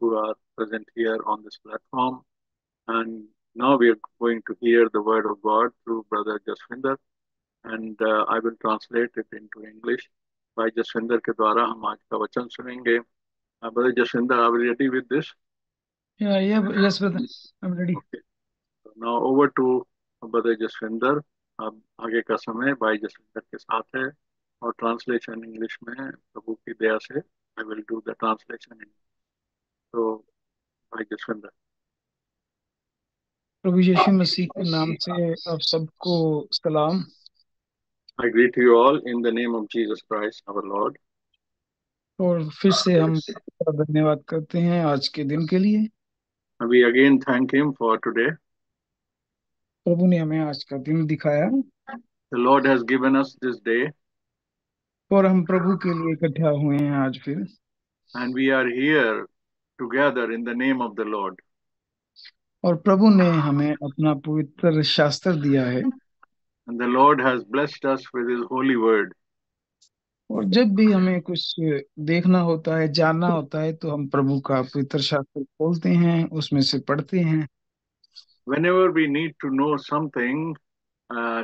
who are present here on this platform. And now we are going to hear the word of God through Brother Jaswinder, and I will translate it into English. भाई जसविंदर के द्वारा हम आज का वचन सुनेंगे. Brother Jaswinder, are we ready with this? Yeah, yes, brother. I'm ready. Okay. So now over to Brother Jaswinder. अब आगे का समय भाई जसविंदर के साथ है और ट्रांसलेशन इंग्लिश में प्रभु की दया से I will do the translation in. तो भाई जसविंदर. प्रभु यीशु मसीह के नाम से आप सबको सलाम. I greet you all in the name of Jesus Christ, our Lord. और फिर से हम धन्यवाद करते हैं आज के दिन के लिए. We again thank Him for today. प्रभु ने हमें आज का दिन दिखाया The Lord has given us this day, और हम प्रभु के लिए इकट्ठा हुए हैं आज फिर. and we are here together in the name of the Lord. और प्रभु ने हमें अपना पवित्र शास्त्र दिया है. And the Lord has blessed us with His holy word. और जब भी हमें कुछ देखना होता है, जानना होता है, तो हम प्रभु का पवित्र शास्त्र खोलते हैं, उसमें से पढ़ते हैं. Whenever we need to know something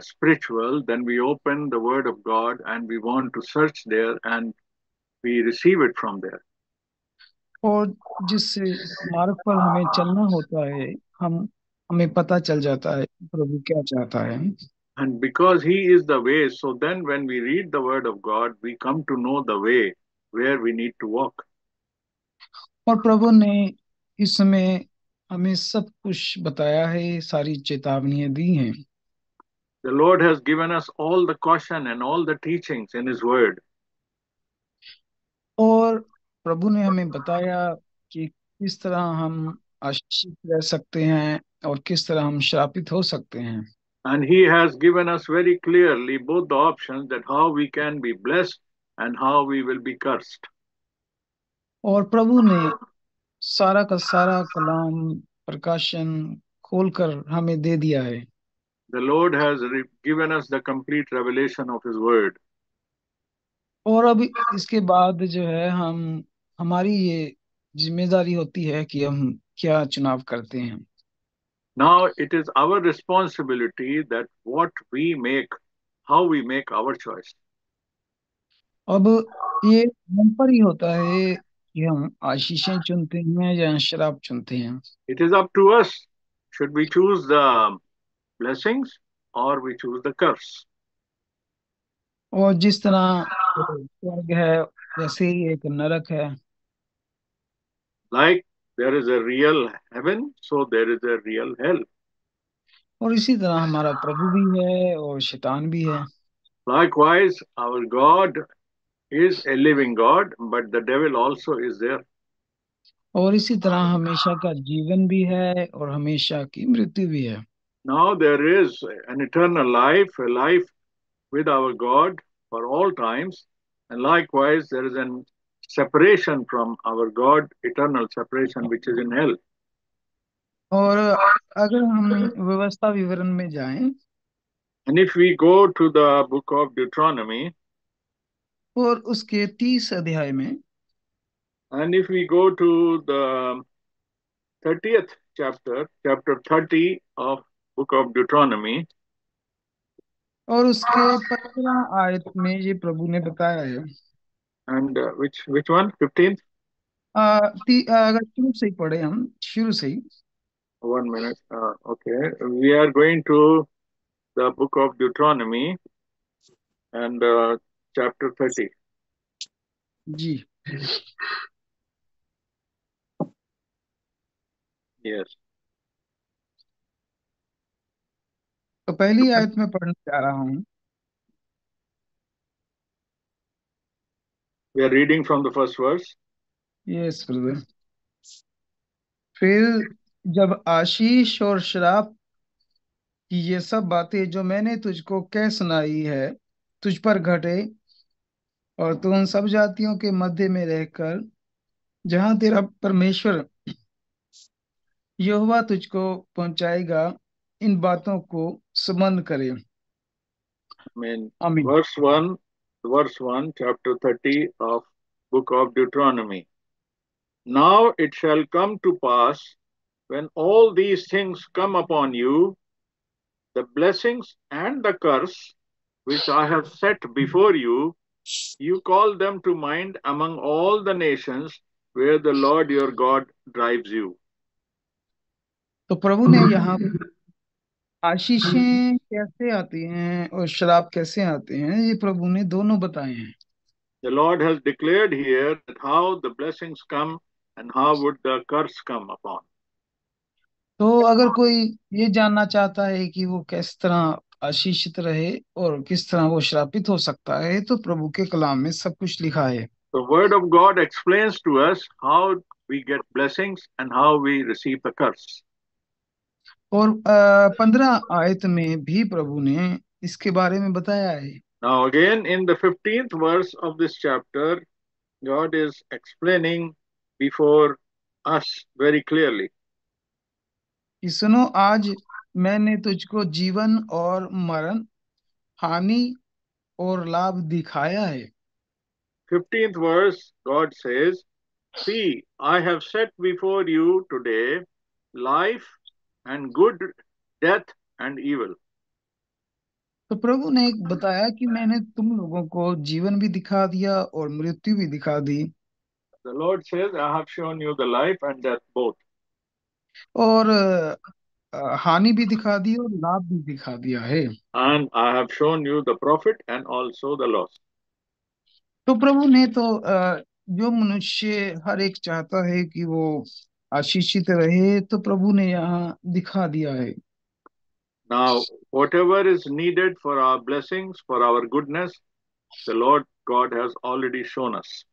spiritual, then we open the Word of God and we want to search there and we receive it from there. और जिस मार्ग पर हमें चलना होता है, हमें पता चल जाता है प्रभु क्या चाहता है. And because He is the way, so then when we read the Word of God, we come to know the way where we need to walk. और प्रभु ने इस समय हमें सब कुछ बताया है, सारी चेतावनियां दी हैं. The Lord has given us all the caution and all the teachings in His Word. और प्रभु ने हमें बताया कि किस तरह हम आशीषित रह सकते हैं और किस तरह हम श्रापित हो सकते हैं. And He has given us very clearly both the options that how we can be blessed and how we will be cursed. और प्रभु ने सारा का सारा कलाम प्रकाशन खोलकर हमें दे दिया है. The Lord has given us the complete revelation of His Word. और अब इसके बाद जो है हमारी ये जिम्मेदारी होती है कि हम क्या चुनाव करते हैं. Now it is our responsibility that what we make, how we make our choice. अब ये हम पर ही होता है कि हम आशीषें चुनते हैं या शराब चुनते हैं. It is up to us. Should we choose the blessings or we choose the curse? और जिस तरह स्वर्ग है, वैसे ही एक नरक है. Like there is a real heaven, so there is a real hell. और इसी तरह हमारा प्रभु भी है और शैतान भी है. Likewise, our God is a living God, but the devil also is there. और इसी तरह हमेशा का जीवन भी है और हमेशा की मृत्यु भी है. Now there is an eternal life, a life with our God for all times, and likewise there is an separation from our God, eternal separation, which is in hell. और अगर हम व्यवस्था विवरण में जाएं And if we go to the book of Deuteronomy, और उसके 30 अध्याय में and if we go to the 30th chapter, chapter 30 of book of Deuteronomy, और उसके 15 आयत में ये प्रभु ने बताया है. and which one? 15th? अगर शुरू से ही पढ़े, हम शुरू से ही. 1 minute. Okay. We are going to the book of Deuteronomy and chapter 30. Ji. Yes. तो पहली आयत में पढ़ने जा रहा हूँ. We are reading from the first verse. Yes brother. फिर जब आशीष और श्राप की ये सब बातें जो मैंने तुझको कह सुनाई है तुझ पर घटे, और तू उन सब जातियों के मध्य में रहकर जहां तेरा परमेश्वर यहोवा तुझको पहुंचाएगा, इन बातों को स्मरण करे. I mean, आमीन. verse 1, chapter 30 of book of Deuteronomy. Now it shall come to pass when all these things come upon you, the blessings and the curse which I have set before you, you call them to mind among all the nations where the Lord your God drives you. तो प्रभु ने यहाँ आशीषें कैसे आती हैं और श्राप कैसे आते हैं, ये प्रभु ने दोनों बताए हैं। The Lord has declared here that how the blessings come and how would the curse come upon. तो अगर कोई ये जानना चाहता है कि वो किस तरह आशीषित रहे और किस तरह वो श्रापित हो सकता है, तो प्रभु के कलाम में सब कुछ लिखा है। The word of God explains to us how we get blessings and how we receive the curse. और 15 आयत में भी प्रभु ने इसके बारे में बताया है। Now again in the 15th verse of this chapter, God is explaining before us very clearly. कि सुनो, आज मैंने तुझको जीवन और मरण, हानि और लाभ दिखाया है। 15th verse, God says, see, I have set before you today life and good, death and evil. तो प्रभु ने एक बताया कि मैंने तुम लोगों को जीवन भी दिखा दिया और मृत्यु भी दिखा दी, The Lord says, I have shown you the life and death both. और हानि भी दिखा दी और लाभ भी दिखा दिया है। And I have shown you the profit and also the loss. तो प्रभु ने तो जो मनुष्य हर एक चाहता है कि वो आशीषित रहे, तो प्रभु ने यहाँ दिखा दिया है। Now, whatever is needed for our blessings, for our goodness, the Lord God has already shown us.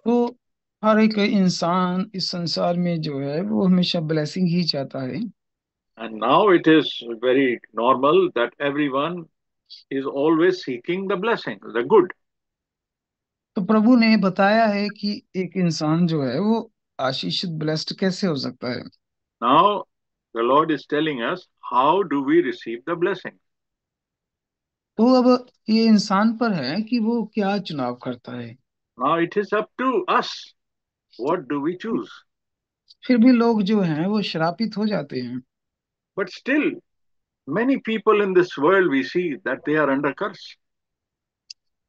तो हर एक इंसान इस संसार में जो है वो हमेशा ब्लेसिंग ही चाहता है। And now it is very normal that everyone is always seeking the blessing, the good. तो प्रभु ने बताया है कि एक इंसान जो है वो आशीषित ब्लेस्ड कैसे हो सकता है। Now, the Lord is telling us how do we receive the blessing. तो अब ये इंसान पर है कि वो क्या चुनाव करता है। Now it is up to us. What do we choose? फिर भी लोग जो हैं वो श्रापित हो जाते हैं, But still, many people in this world we see that they are under curse.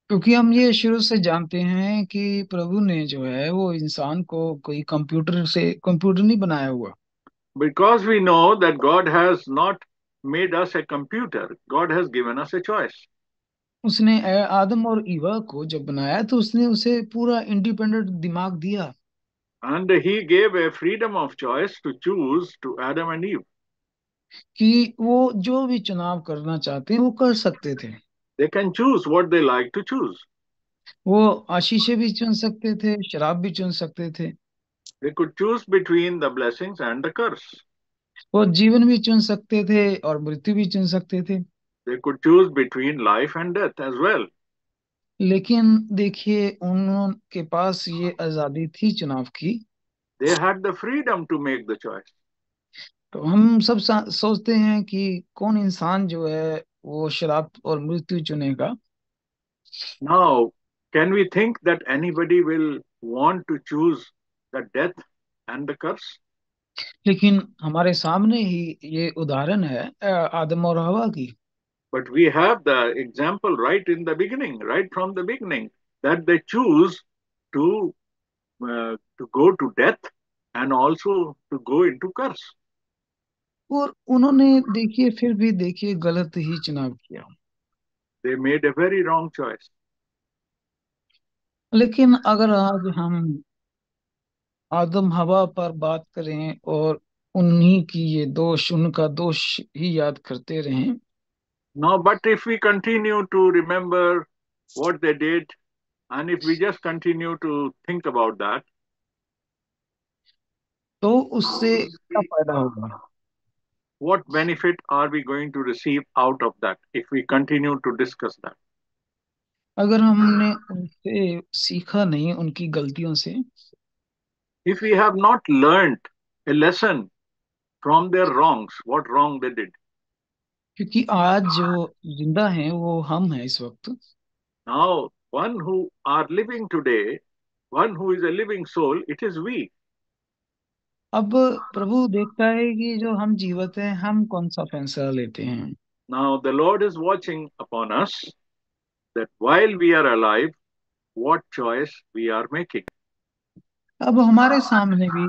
क्योंकि हम ये शुरू से जानते हैं कि प्रभु ने जो है वो इंसान को कोई कंप्यूटर नहीं बनाया हुआ। Because we know that God has not made us a computer, God has given us a choice. उसने आदम और ईवा को जब बनाया तो उसने उसे पूरा इंडिपेंडेंट दिमाग दिया And He gave a freedom of choice to choose to Adam and Eve. कि वो जो भी चुनाव करना चाहते हैं वो कर सकते थे। They can choose what they like to choose. वो आशीषें भी चुन सकते थे, शराब भी चुन सकते थे, They could choose between the blessings and the curse. वो जीवन भी चुन सकते थे और मृत्यु भी चुन सकते थे। They could choose between life and death as well. लेकिन देखिए, उनके पास ये आजादी थी चुनाव की। They had the freedom to make the choice. तो हम सब सोचते हैं कि कौन इंसान जो है वो शराब और मृत्यु चुनेगा। Now, can we think that anybody will want to choose the death and the curse? लेकिन हमारे सामने ही ये उदाहरण है आदम और हवा की। But we have the example right in the beginning, right from the beginning, that they choose to go to death and also to go into curse. और उन्होंने देखिए फिर भी देखिए गलत ही चुनाव किया। They made a very wrong choice. लेकिन अगर आज हम आदम हवा पर बात करें और उन्हीं की ये दोष, उनका दोष ही याद करते रहें, Now, but if we continue to remember what they did, and if we just continue to think about that, तो उससे क्या फायदा होगा। what benefit are we going to receive out of that if we continue to discuss that? अगर हमने उनसे सीखा नहीं, उनकी गलतियों से, If we have not learned a lesson from their wrongs, what wrong they did. क्योंकि आज जो जिंदा हैं वो हम हैं इस वक्त। Now, one who are living today, one who is a living soul, it is we. अब प्रभु देखता है कि जो हम जीवित हैं, हम कौन सा फैसला लेते हैं। Now the Lord is watching upon us that while we are alive, what choice we are making. अब हमारे सामने भी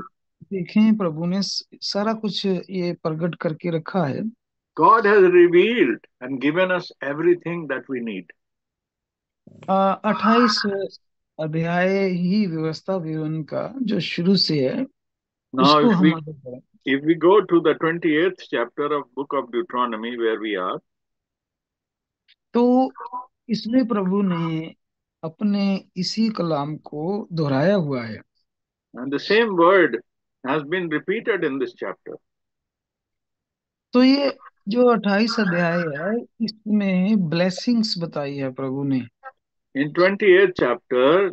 देखें, प्रभु ने सारा कुछ ये प्रकट करके रखा है। God has revealed and given us everything that we need. 28 अध्याय ही व्यवस्था विवरण का जो शुरू से है Now, उसको हम आगे बढ़ें। if we go to the 28th chapter of book of Deuteronomy, where we are, तो इसमें प्रभु ने अपने इसी कलाम को दोहराया हुआ है। and the same word has been repeated in this chapter. तो ये जो 28 अध्याय है इसमें ब्लेसिंग्स बताई है प्रभु ने। In 28th chapter,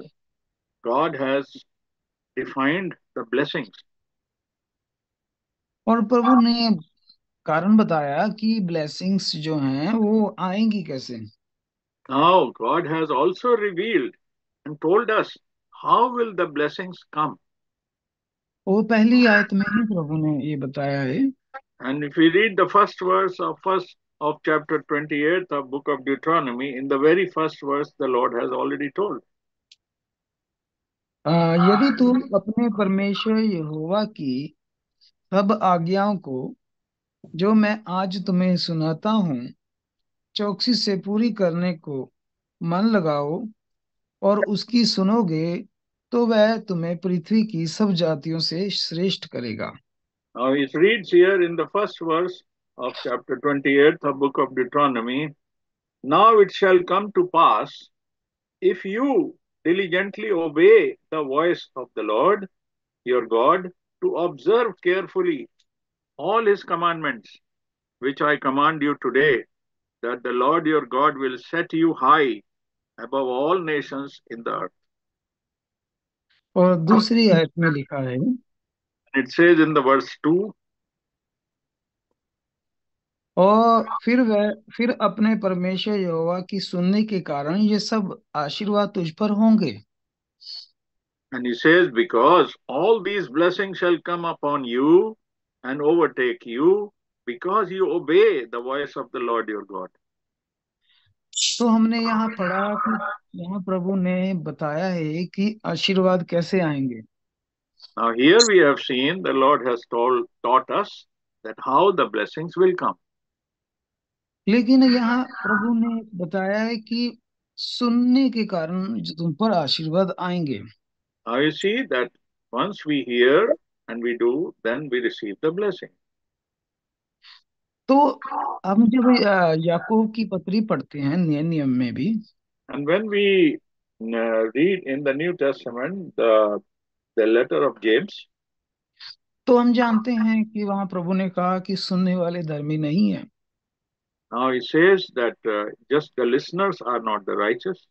God has defined the blessings. और प्रभु ने कारण बताया कि ब्लेसिंग्स जो हैं वो आएंगी कैसे। Now, God has also revealed and told us how will the blessings come. वो पहली आयत में ही प्रभु ने ये बताया है। And if we read the first verse of chapter 28 of book of Deuteronomy, in the very first verse, the Lord has already told. यदि तू अपने परमेश्वर यहोवा की सब आज्ञाओं को जो मैं आज तुम्हें सुनाता हूँ चौकसी से पूरी करने को मन लगाओ और उसकी सुनोगे तो वह तुम्हें पृथ्वी की सब जातियों से श्रेष्ठ करेगा। Now it reads here in the first verse of chapter 28 of book of Deuteronomy, now it shall come to pass, if you diligently obey the voice of the Lord your God, to observe carefully all his commandments, which I command you today, that the Lord your God will set you high above all nations in the earth. और दूसरी आयत में लिखा है, It says in the verse 2, और फिर अपने परमेश्वर यहोवा की सुनने के कारण ये सब आशीर्वाद तुझ पर होंगे। and he says, because all these blessings shall come upon you and overtake you, because you obey the voice of the Lord your God. तो हमने यहाँ पढ़ा कि यहाँ प्रभु ने बताया है कि आशीर्वाद कैसे आएंगे। Now here we have seen the Lord has taught us that how the blessings will come. लेकिन यहाँ प्रभु ने बताया है कि सुनने के कारण जो तुम पर आशीर्वाद आएंगे। Now you see that once we hear and we do, then we receive the blessing. तो हम जब याकूब की पत्री पढ़ते हैं नए नियम में भी, And when we read in the New Testament the letter of James, तो हम जानते हैं कि वहाँ प्रभु ने कहा कि सुनने वाले धर्मी नहीं है। now he says that just the listeners are not the righteous,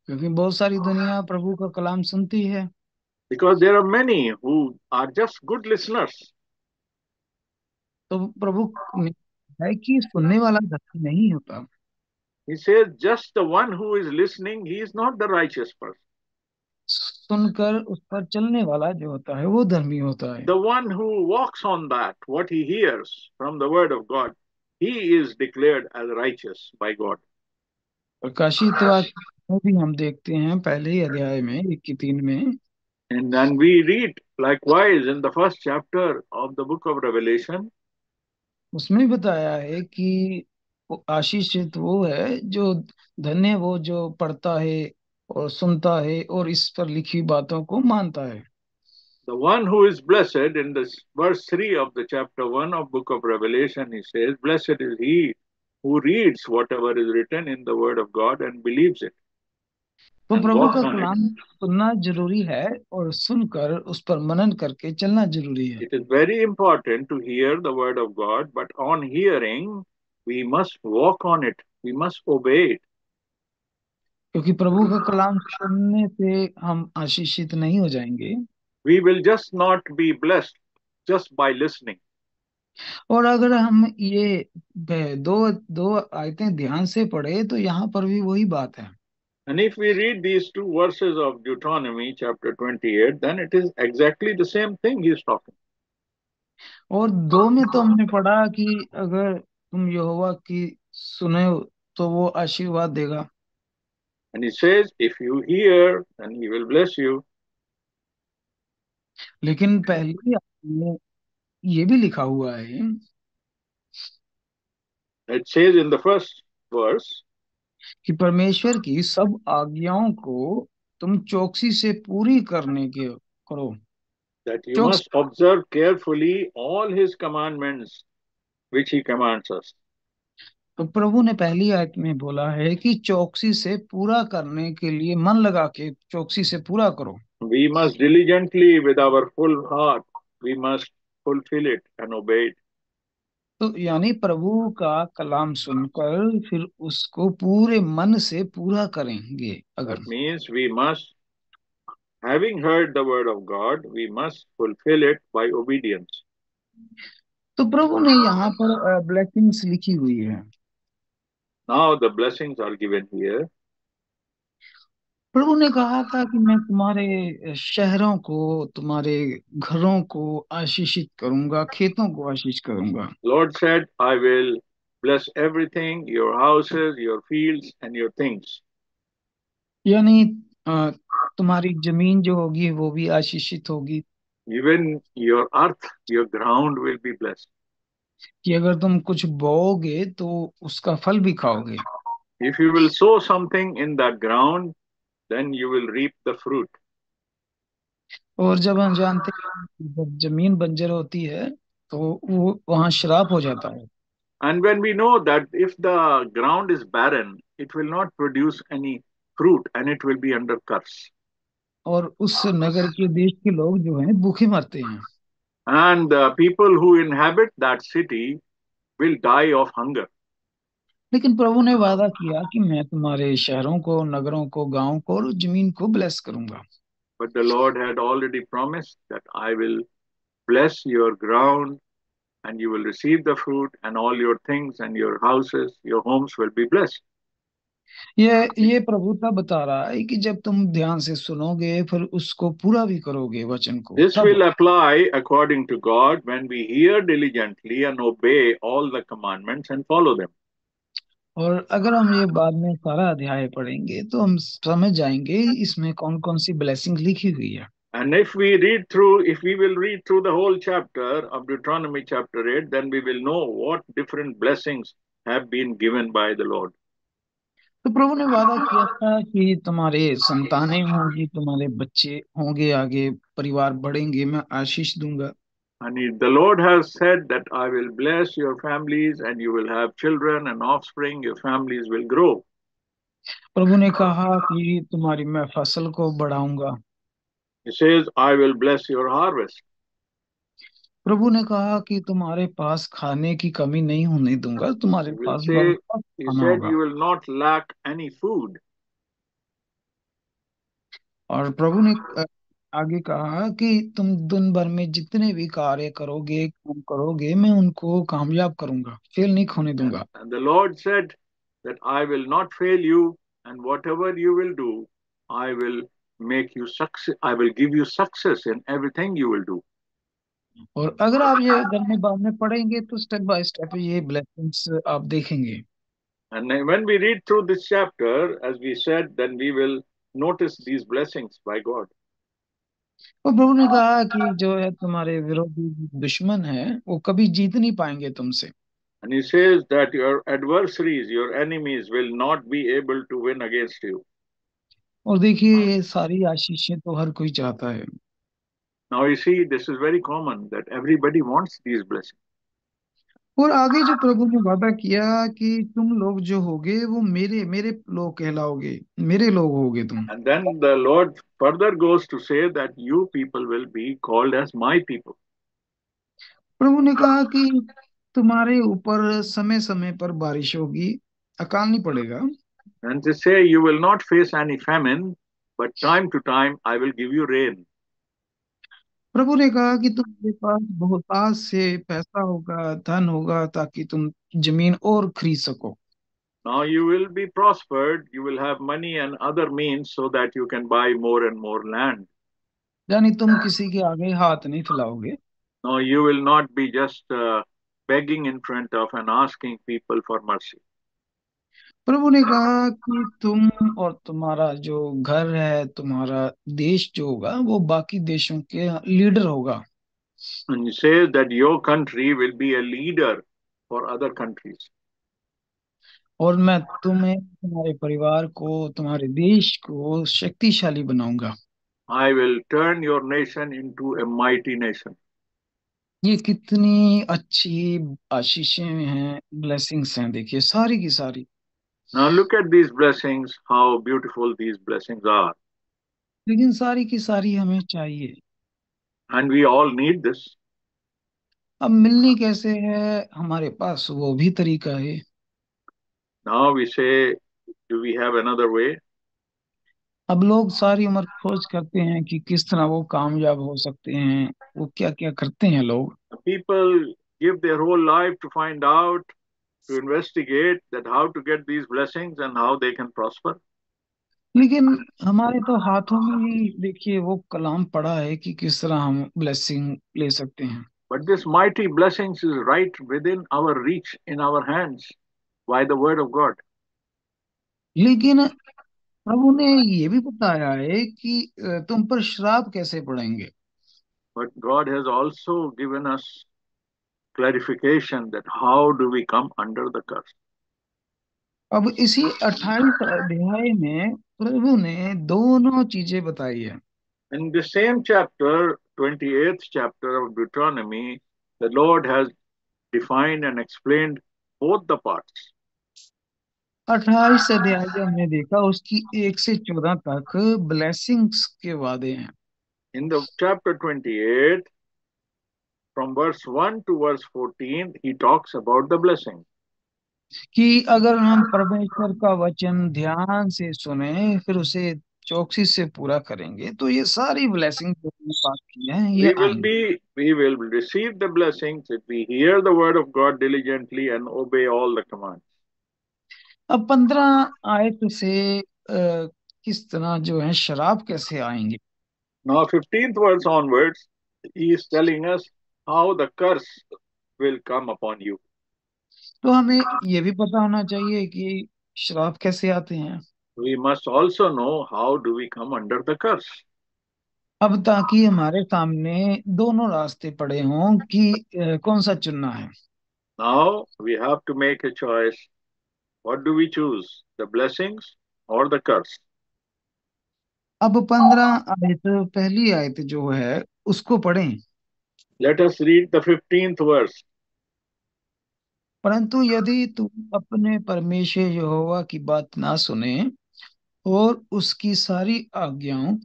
क्योंकि बहुत सारी दुनिया प्रभु का कलाम सुनती है, because there are many who are just good listeners. तो प्रभु ने कहा है कि सुनने वाला धर्मी नहीं होता। He says just the one who is listening, he is not the righteous person. सुनकर उस पर चलने वाला जो होता है वो धर्मी होता है। The one who walks on that, what he hears from the word of God, he is declared as righteous by God. प्रकाशित वाक्य में भी हम देखते हैं पहले ही अध्याय में 1-3 में, And then we read likewise in the first chapter of the book of Revelation, उसमें बताया है कि वो आशीषित वो है जो धन्य वो जो पढ़ता है और सुनता है और इस पर लिखी बातों को मानता है। the one who is blessed in this verse 3 of the chapter 1 of book of Revelation, he says, blessed is he who reads whatever is written in the word of God and believes it तो and प्रभु का walks on it. कलाम सुनना जरूरी है और सुनकर उस पर मनन करके चलना जरूरी है। It is very important to hear the word of God, but on hearing, we must walk on it. We must obey it. क्योंकि प्रभु का कलाम सुनने से हम आशीषित नहीं हो जाएंगे, We will just not be blessed just by listening. और अगर हम ये दो दो आयतें ध्यान से पढ़े तो यहाँ पर भी वही बात है। And if we read these two verses of Deuteronomy chapter 28, then it is exactly the same thing he is talking. और दो में तो हमने पढ़ा कि अगर तुम यहोवा की सुने तो वो आशीर्वाद देगा। And he says, if you hear, then he will bless you. लेकिन पहले ही में ये भी लिखा हुआ है It says in the first verse कि परमेश्वर की सब आज्ञाओं को तुम चौकसी से पूरी करने के करो। that you चौकसी। must observe carefully all his commandments which he commands us. तो प्रभु ने पहली आयत में बोला है कि चौकसी से पूरा करने के लिए मन लगा के चौकसी से पूरा करो। We must diligently, with our full heart, we must fulfill it and obey it. तो यानी प्रभु का कलाम सुनकर फिर उसको पूरे मन से पूरा करेंगे अगर। That means we must, having heard the word of God, we must fulfill it by obedience. तो प्रभु ने यहाँ पर ब्लेसिंग्स लिखी हुई है। Now the blessings are given here. प्रभु ने कहा था कि मैं तुम्हारे शहरों को, तुम्हारे घरों को आशीषित करूंगा, खेतों को आशीष करूंगा। Lord said, I will bless everything, your houses, your fields, and your things. यानी तुम्हारी जमीन जो होगी वो भी आशीषित होगी। Even your earth, your ground will be blessed. कि अगर तुम कुछ बोओगे तो उसका फल भी खाओगे। If you will sow something in that ground, then you will reap the fruit. और जब हम जानते हैं कि जब जमीन बंजर होती है तो वो वहां श्राप हो जाता है। And when we know that if the ground is barren, it will not produce any fruit and it will be under curse. और उस नगर के देश के लोग जो हैं भूखे मरते हैं। And the people who inhabit that city will die of hunger. लेकिन प्रभु ने वादा किया कि मैं तुम्हारे शहरों को, नगरों को, गांव को और जमीन को ब्लेस करूंगा। But the Lord had already promised that I will bless your ground and you will receive the fruit, and all your things and your houses, your homes will be blessed. ये प्रभुता बता रहा है कि जब तुम ध्यान से सुनोगे फिर उसको पूरा भी करोगे वचन को This तब। will apply according to God when we hear diligently and obey all the commandments and follow them. और अगर हम ये बाद में सारा अध्याय पढ़ेंगे तो हम समझ जाएंगे इसमें कौन कौन सी ब्लेसिंग लिखी हुई है। And if we will read through the whole chapter of Deuteronomy chapter 8, then we will know what different blessings have been given by the Lord. तो प्रभु ने वादा किया था कि तुम्हारे संतानें होंगी, तुम्हारे बच्चे होंगे, आगे परिवार बढ़ेंगे, मैं आशीष दूंगा। And the Lord has said that I will bless your families and you will have children and offspring, your families will grow. प्रभु ने कहा कि तुम्हारी मैं फसल को बढ़ाऊंगा। He says, I will bless your harvest. प्रभु ने कहा कि तुम्हारे पास खाने की कमी नहीं होने दूंगा, तुम्हारे He will पास say, बहुत He खाना said, होगा। you will not lack any food. और प्रभु ने आगे कहा कि तुम दिन भर में जितने भी कार्य करोगे, काम करोगे, मैं उनको कामयाब करूंगा, फेल नहीं होने दूंगा। And the Lord said that I will not fail you, and whatever you will do, I will make you success. I will give you success in everything you will do. और अगर आप ये घर में बाद में पढ़ेंगे तो स्टेप बाय स्टेप ये ब्लेसिंग्स आप देखेंगे। And then when we read through this chapter, as we said, then we will notice these blessings by God. और प्रभु ने कहा कि जो है तुम्हारे विरोधी दुश्मन है वो कभी जीत नहीं पाएंगे तुमसे। And He says that your adversaries, your enemies, will not be able to win against you. और देखिए ये सारी आशीषें तो हर कोई चाहता है। Now you see, this is very common that everybody wants these blessings. और आगे जो प्रभु ने वादा किया कि तुम लोग जो होगे वो मेरे मेरे लोग कहलाओगे, मेरे लोग होगे तुम। And then the Lord further goes to say that you people will be called as my people. प्रभु ने कहा कि तुम्हारे ऊपर समय समय पर बारिश होगी, अकाल नहीं पड़ेगा। And to say you will not face any famine, but time to time I will give you rain. प्रभु ने कहा कि तुम्हारे पास बहुतायत से पैसा होगा, धन होगा ताकि तुम जमीन और खरीद सको। Now you will be prospered, you will have money and other means so that you can buy more and more land. यानी तुम किसी के आगे हाथ नहीं फैलाओगे। Now you will not be just begging in front of and asking people for mercy. प्रभु ने कहा कि तुम और तुम्हारा जो घर है, तुम्हारा देश जो होगा वो बाकी देशों के लीडर होगा। And he says that your country will be a leader for other countries. और मैं तुम्हें, तुम्हारे परिवार को, तुम्हारे देश को शक्तिशाली बनाऊंगा। I will turn your nation into a mighty nation. ये कितनी अच्छी आशीषें हैं, ब्लेसिंग्स हैं, देखिए सारी की सारी। Now look at these blessings, how beautiful these blessings are. लेकिन सारी की सारी हमें चाहिए। And we all need this. अब मिलनी कैसे है हमारे पास, वो भी तरीका है। Now we say, do we have another way? अब लोग सारी उम्र खोज करते हैं कि किस तरह वो कामयाब हो सकते हैं, वो क्या क्या करते हैं लोग। People give their whole life to find out, to investigate that how to get these blessings and how they can prosper. लेकिन हमारे तो हाथों में ही देखिए वो कलाम पड़ा है कि किस तरह हम ब्लेसिंग ले सकते हैं। But this mighty blessings is right within our reach, in our hands, by the word of God. लेकिन प्रभु ने ये भी बताया है कि तुम पर श्राप कैसे पड़ेंगे। But God has also given us clarification that how do we come under the curse. अब इसी 28 अध्याय में प्रभु ने दोनों चीजें बताई है। In the same chapter, 28th chapter of Deuteronomy, the Lord has defined and explained both the parts. 28 अध्याय जो हमने देखा उसकी 1 से 14 तक ब्लेसिंग्स के वादे हैं। In the chapter 28, from verse 1 to verse 14, he talks about the blessing. कि अगर हम परमेश्वर का वचन ध्यान से सुने, फिर उसे चौकसी से पूरा करेंगे, तो ये सारी ब्लेसिंग जो हमने बात की है ये आएंगी। We will receive the blessings if we hear the word of God diligently and obey all the commands. अब 15 आयत से किस तरह जो है शराब कैसे आएंगे। Now, 15th verse onwards, he is telling us how the curse will come upon you. तो हमें ये भी पता होना चाहिए कि श्राप कैसे आते हैं। We must also know how do we come under the curse. अब ताकि हमारे सामने दोनों रास्ते पड़े हों कि कौन सा चुनना है। Now we have to make a choice. What do we choose? The blessings or the curse? अब 15 आयत, पहली आयत जो है उसको पढ़ें। Let us read the 15th verse. परंतु यदि तुम अपने परमेश्वर यहोवा की बात ना सुने और उसकी सारी आज्ञाओं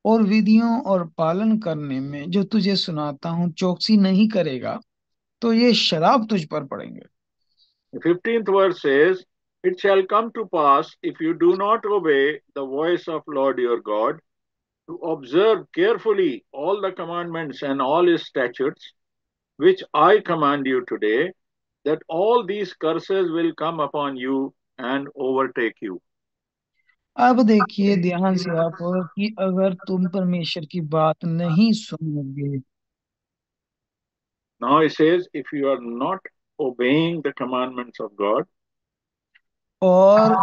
और विधियों और पालन करने में जो तुझे सुनाता हूँ चौकसी नहीं करेगा, तो ये शराब तुझ पर पड़ेंगे। The 15th verse says, it shall come to pass if you do not obey the voice of Lord your God, to observe carefully all the commandments and all his statutes, which I command you today, that all these curses will come upon you and overtake you. अब देखिए ध्यान से आप कि अगर तुम परमेश्वर की बात नहीं सुनोगे Now it says, if you are not obeying the commandments of God, और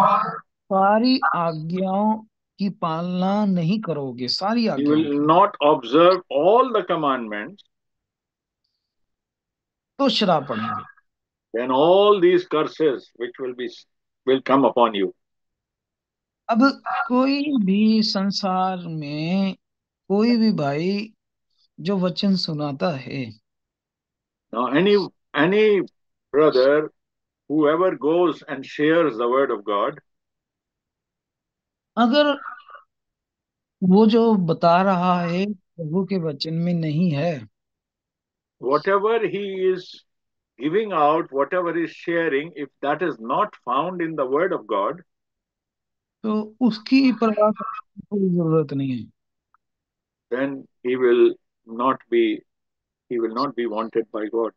सारी आज्ञाओं की पालना नहीं करोगे, सारी you आज्ञाओं will की, not observe all the commandments, तो शराब पड़ेंगे। then all these curses which will come upon you. अब कोई भी संसार में कोई भी भाई जो वचन सुनाता है, Now any brother, whoever goes and shares the word of God, अगर वो जो बता रहा है प्रभु के वचन में नहीं है, whatever he is giving out, whatever he is sharing, if that is not found in the word of God, तो उसकी परवाह करने की कोई जरूरत नहीं है। then he will not be wanted by God.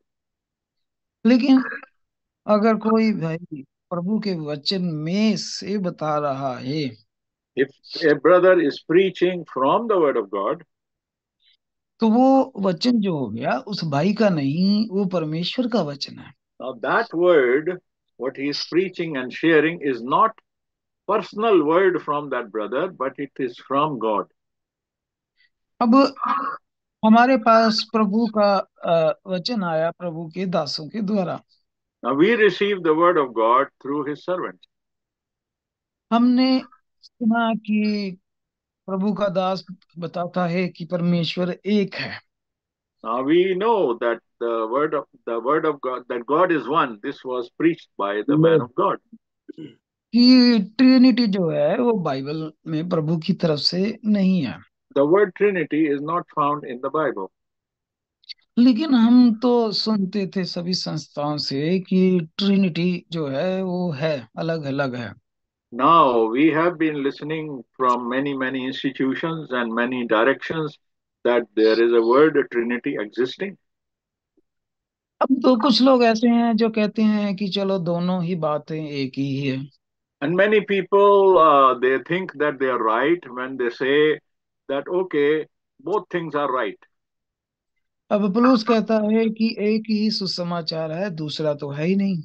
लेकिन अगर कोई भाई प्रभु के वचन में से बता रहा है। If a brother is preaching from the word of God, तो वो वचन जो हो गया उस भाई का नहीं, वो परमेश्वर का वचन है। now that word, what he is preaching and sharing, is not personal word from that brother, but it is from God. अब हमारे पास प्रभु का वचन आया प्रभु के दासों के द्वारा। Now we receive the word of God through his servants. हमने सुना कि प्रभु का दास बताता है कि परमेश्वर एक है। Now we know that the word of God, that God is one. This was preached by the man of God. कि ट्रिनिटी जो है वो बाइबल में प्रभु की तरफ से नहीं है। The word Trinity is not found in the Bible. लेकिन हम तो सुनते थे सभी संस्थाओं से कि ट्रिनिटी जो है वो है, अलग अलग है। Now we have been listening from many institutions and many directions that there is a word Trinity existing. अब तो कुछ लोग ऐसे हैं जो कहते हैं कि चलो दोनों ही बातें एक ही है। And many people, they think that they are right when they say that, okay, both things are right. अब पौलुस कहता है कि एक ही सुसमाचार है, दूसरा तो है ही नहीं।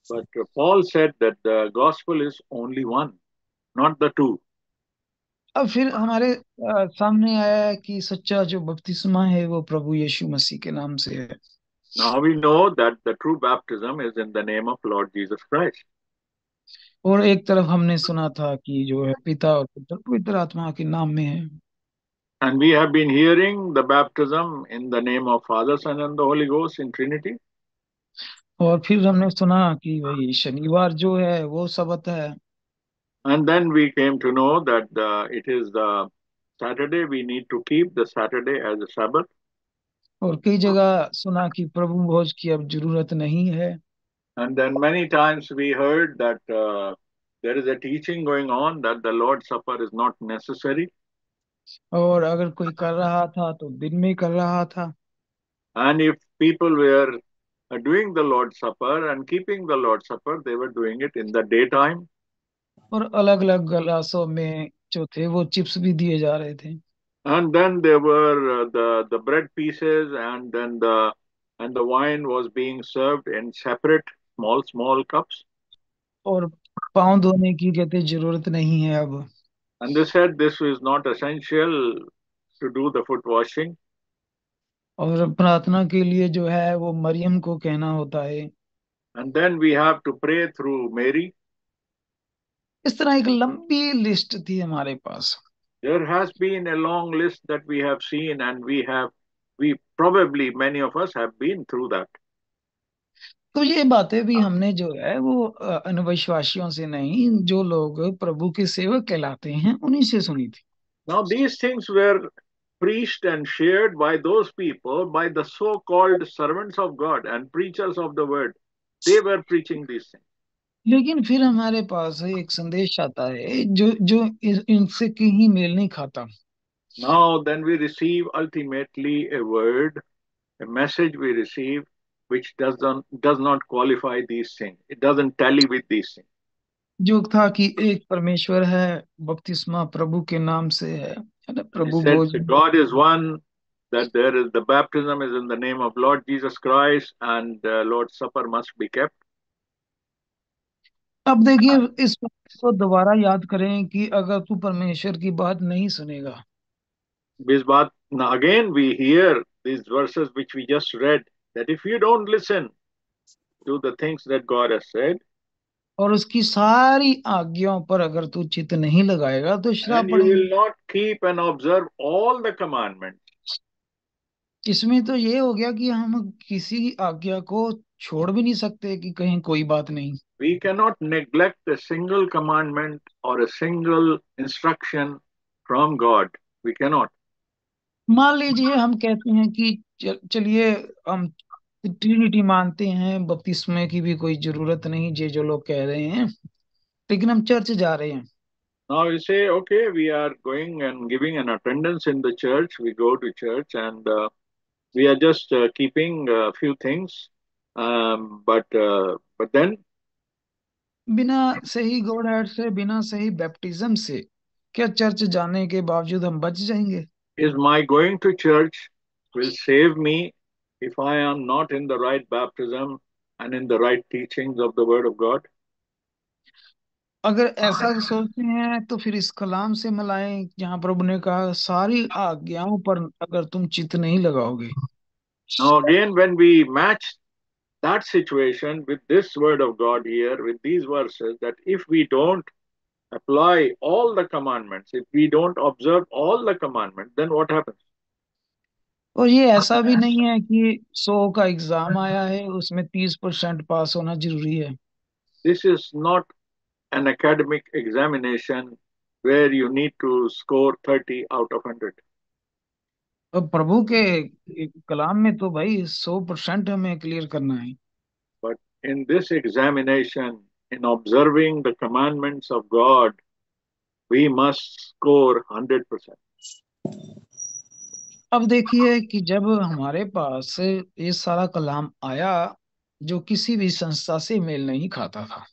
But Paul said that the gospel is only one, not the two. अब फिर हमारे सामने आया है कि सच्चा जो बपतिस्मा है वो प्रभु यीशु मसीह के नाम से है। Now we know that the true baptism is in the name of Lord Jesus Christ. और एक तरफ हमने सुना था कि जो है पिता और पुत्र पवित्र आत्मा के नाम में है। And we have been hearing the baptism in the name of Father, Son, and the Holy Ghost in Trinity. और फिर हमने सुना कि भाई शनिवार जो है वो सबत है। And then we came to know that it is the Saturday. We need to keep the Saturday as a Sabbath. और कई जगह सुना कि प्रभु भोज की अब जरूरत नहीं है। And then many times we heard that there is a teaching going on that the Lord's Supper is not necessary. और अगर कोई कर रहा था तो दिन में कर रहा था। And if people were doing the Lord's Supper and keeping the Lord's Supper, they were doing it in the daytime. और अलग अलग गिलासों में जो थे वो चिप्स भी दिए जा रहे थे। And then there were the bread pieces, and then the wine was being served in separate small cups. और पाँव धोने की कहते जरूरत नहीं है अब। And they said this is not essential to do the foot washing. और प्रार्थना के लिए जो है वो मरियम को कहना होता है। And then we have to pray through Mary. इस तरह एक लंबी लिस्ट थी हमारे पास। There has been a long list that we have seen, and we probably, many of us have been through that. तो ये बातें भी हमने जो है वो अनविश्वासियों से नहीं, जो लोग प्रभु के सेवक कहलाते हैं उन्हीं से सुनी थी। Now, these things were preached and shared by those people, by the so-called servants of God and preachers of the word. They were preaching these things. लेकिन फिर हमारे पास एक संदेश आता है जो जो इनसे कहीं मेल नहीं खाता। Now, then we receive ultimately a word, a message we receive, which does not qualify these things. It doesn't tally with these things. जो था कि एक परमेश्वर है, बपतिस्मा प्रभु के नाम से है ना, And it Prabhu said Bhoj. that God is one, that there is the baptism is in the name of Lord Jesus Christ, and Lord's Supper must be kept. अब देखिए इस बात को दोबारा याद करें कि अगर तू परमेश्वर की बात नहीं सुनेगा। Now again, we hear these verses which we just read, that if you don't listen to the things that God has said, और उसकी सारी आज्ञाओं पर अगर तू चित्त नहीं लगाएगा तो श्राप and you पड़ेगा। will not keep and observe all the commandments, इसमें तो ये हो गया कि हम किसी आज्ञा को छोड़ भी नहीं सकते कि कहीं कोई बात नहीं। we cannot neglect a single commandment or a single instruction from God. We cannot. मान लीजिए हम कहते हैं कि चलिए हम ट्रिनिटी मानते हैं, बपतिस्मे की भी कोई जरूरत नहीं, ये जो लोग कह रहे हैं, लेकिन हम चर्च जा रहे हैं। Now you say, okay, we are going and giving an attendance in the church. We go to church, and we are just keeping a few things. But then बिना सही गॉड हेड से, बिना सही baptism से क्या church जाने के बावजूद हम बच जाएंगे? Is my going to church will save me if I am not in the right baptism and in the right teachings of the Word of God? अगर ऐसा सोचते हैं तो फिर इस कलाम से मिलाएं, जहाँ प्रभु ने कहा सारी आज्ञाओं पर अगर तुम चित्त नहीं लगाओगे। Now, again, when we match that situation with this Word of God here, with these verses, that if we don't apply all the commandments, if we don't observe all the commandments, then what happens? और ये ऐसा भी नहीं है कि 100 का exam आया है उसमें 30% पास होना जरूरी है। This is not an academic examination where you need to score 30 out of 100. और प्रभु के कलाम में तो भाई 100% हमें क्लियर करना है। But in this examination, in observing the commandments of God, we must score 100%. अब देखिए कि जब हमारे पास ये सारा कलाम आया जो किसी भी संस्था से मेल नहीं खाता था,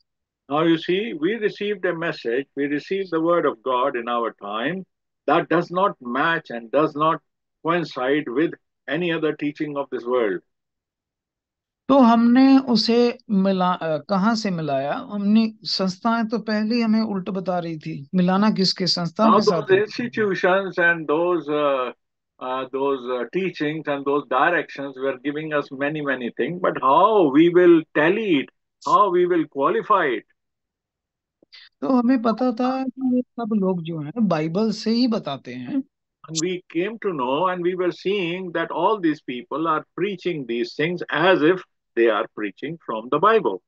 Now, you see, we received a message, we received the word of God in our time that does not match and does not coincide with any other teaching of this world. तो हमने उसे कहाँ से मिलाया? हमने संस्थाएं तो पहले ही हमें उल्ट बता रही थी, मिलाना किसके, संस्थाओं Now, के those साथ है। institutions and those teachings and those directions were giving us many, many things, but how we will tally it, how we will qualify it. तो हमें पता था कि ये सब लोग जो हैं बाइबल से ही बताते हैं। And we came to know and we were seeing that all these people are preaching these things as if they are preaching from the Bible.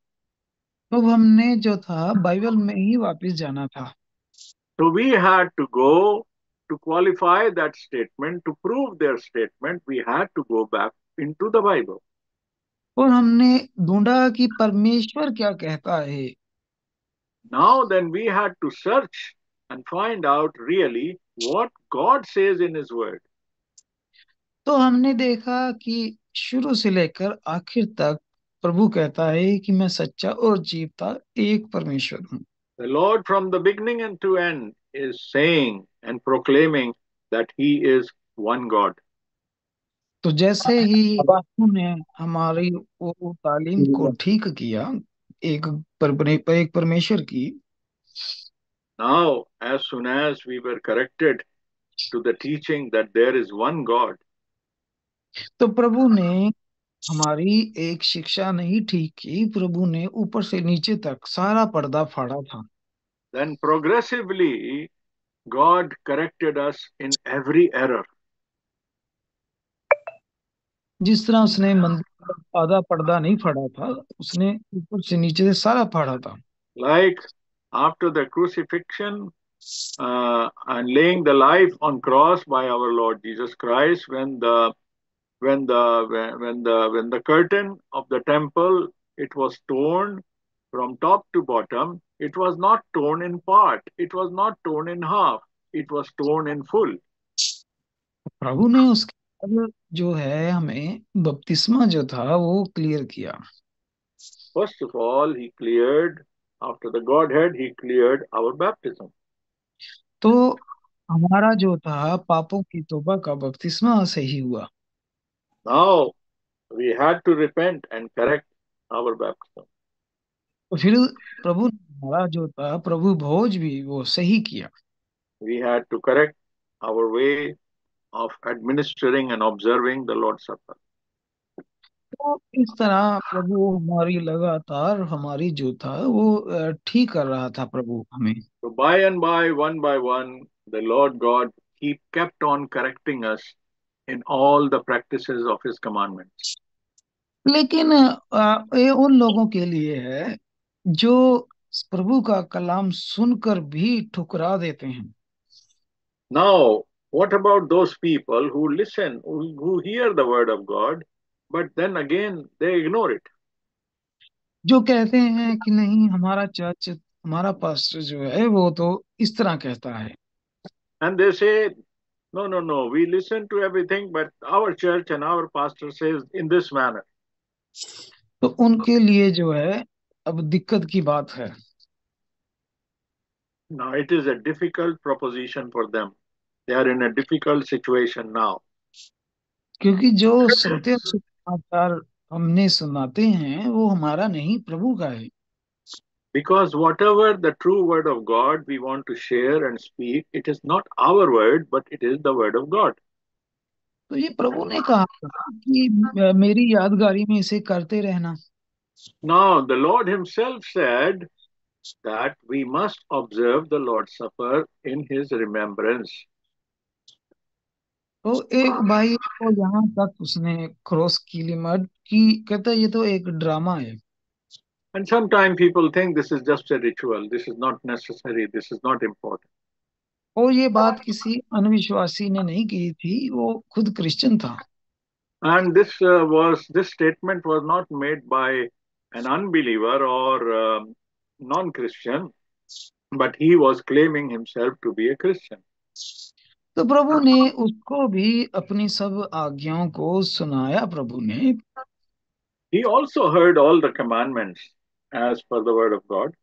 तो हमने जो था बाइबल में ही वापस जाना था। So we had to go to qualify that statement, to prove their statement, we had to go back into the Bible. और हमने ढूंढा कि परमेश्वर क्या कहता है। Now then we had to search and find out really what God says in His Word. तो हमने देखा कि शुरू से लेकर आखिर तक प्रभु कहता है कि मैं सच्चा और जीवता एक परमेश्वर हूँ। The Lord from the beginning and to end is saying and proclaiming that He is one God. तो जैसे ही उन्होंने हमारी वो तालीम को ठीक किया एक एक परमेश्वर की, Now, as soon as we were corrected to the teaching that there is one God, तो प्रभु ने हमारी एक शिक्षा नहीं ठीक की, प्रभु ने ऊपर से नीचे तक सारा पर्दा फाड़ा था। then progressively God corrected us in every error. जिस तरह उसने मंदिर का आधा पर्दा नहीं फाड़ा था, उसने ऊपर से नीचे से सारा फाड़ा था। Like after the crucifixion and laying the life on cross by our Lord Jesus Christ, when the curtain of the temple it was torn from top to bottom, it was not torn in part, it was not torn in half, it was torn in full. प्रभु ने उसके बाद जो है हमें बपतिस्मा जो था वो क्लियर किया। First of all, he cleared, after the Godhead, he cleared our baptism. तो हमारा जो था पापों की तौबा का बपतिस्मा से ही हुआ। Now we had to repent and correct our baptism. तो फिर प्रभु ने हमारा जो था प्रभु भोज भी वो सही किया। We had to correct our way of administering and observing the Lord's Supper. तो इस तरह प्रभु हमारी लगातार हमारी जो था वो ठीक कर रहा था प्रभु हमें। So by and by one, the Lord God he kept on correcting us in all the practices of His commandments. लेकिन ये उन लोगों के लिए है जो प्रभु का कलाम सुनकर भी ठुकरा देते हैं। Now, what about those people who listen, who hear the word of God, but then again they ignore it? जो कहते हैं कि नहीं हमारा चर्च, हमारा पास्टर जो है वो तो इस तरह कहता है। And they say, no, no, no, we listen to everything, but our church and our pastor says in this manner. तो उनके लिए जो है अब दिक्कत की बात है। Now, it is a difficult proposition for them. They are in a difficult situation now. क्योंकि जो सत्य सुसमाचार हमने सुनाते हैं वो हमारा नहीं, प्रभु का है। Because whatever the true word of God we want to share and speak, it is not our word, but it is the word of God. तो ये प्रभु ने कहा था कि मेरी यादगारी में इसे करते रहना। Now, the Lord Himself said that we must observe the Lord's Supper in His remembrance. तो एक भाई को यहाँ तक उसने क्रॉस की लिमट की, कहता है ये तो एक ड्रामा है। And sometimes people think this is just a ritual, this is not necessary, this is not important. और ये बात किसी अनविश्वासी ने नहीं की थी, वो खुद क्रिश्चियन था। And this statement was not made by an unbeliever or non-Christian, but he was claiming himself to be a Christian. तो प्रभु ने उसको भी अपनी सब आज्ञाओं को सुनाया। प्रभु ने He also heard all the commandments as per the word of God,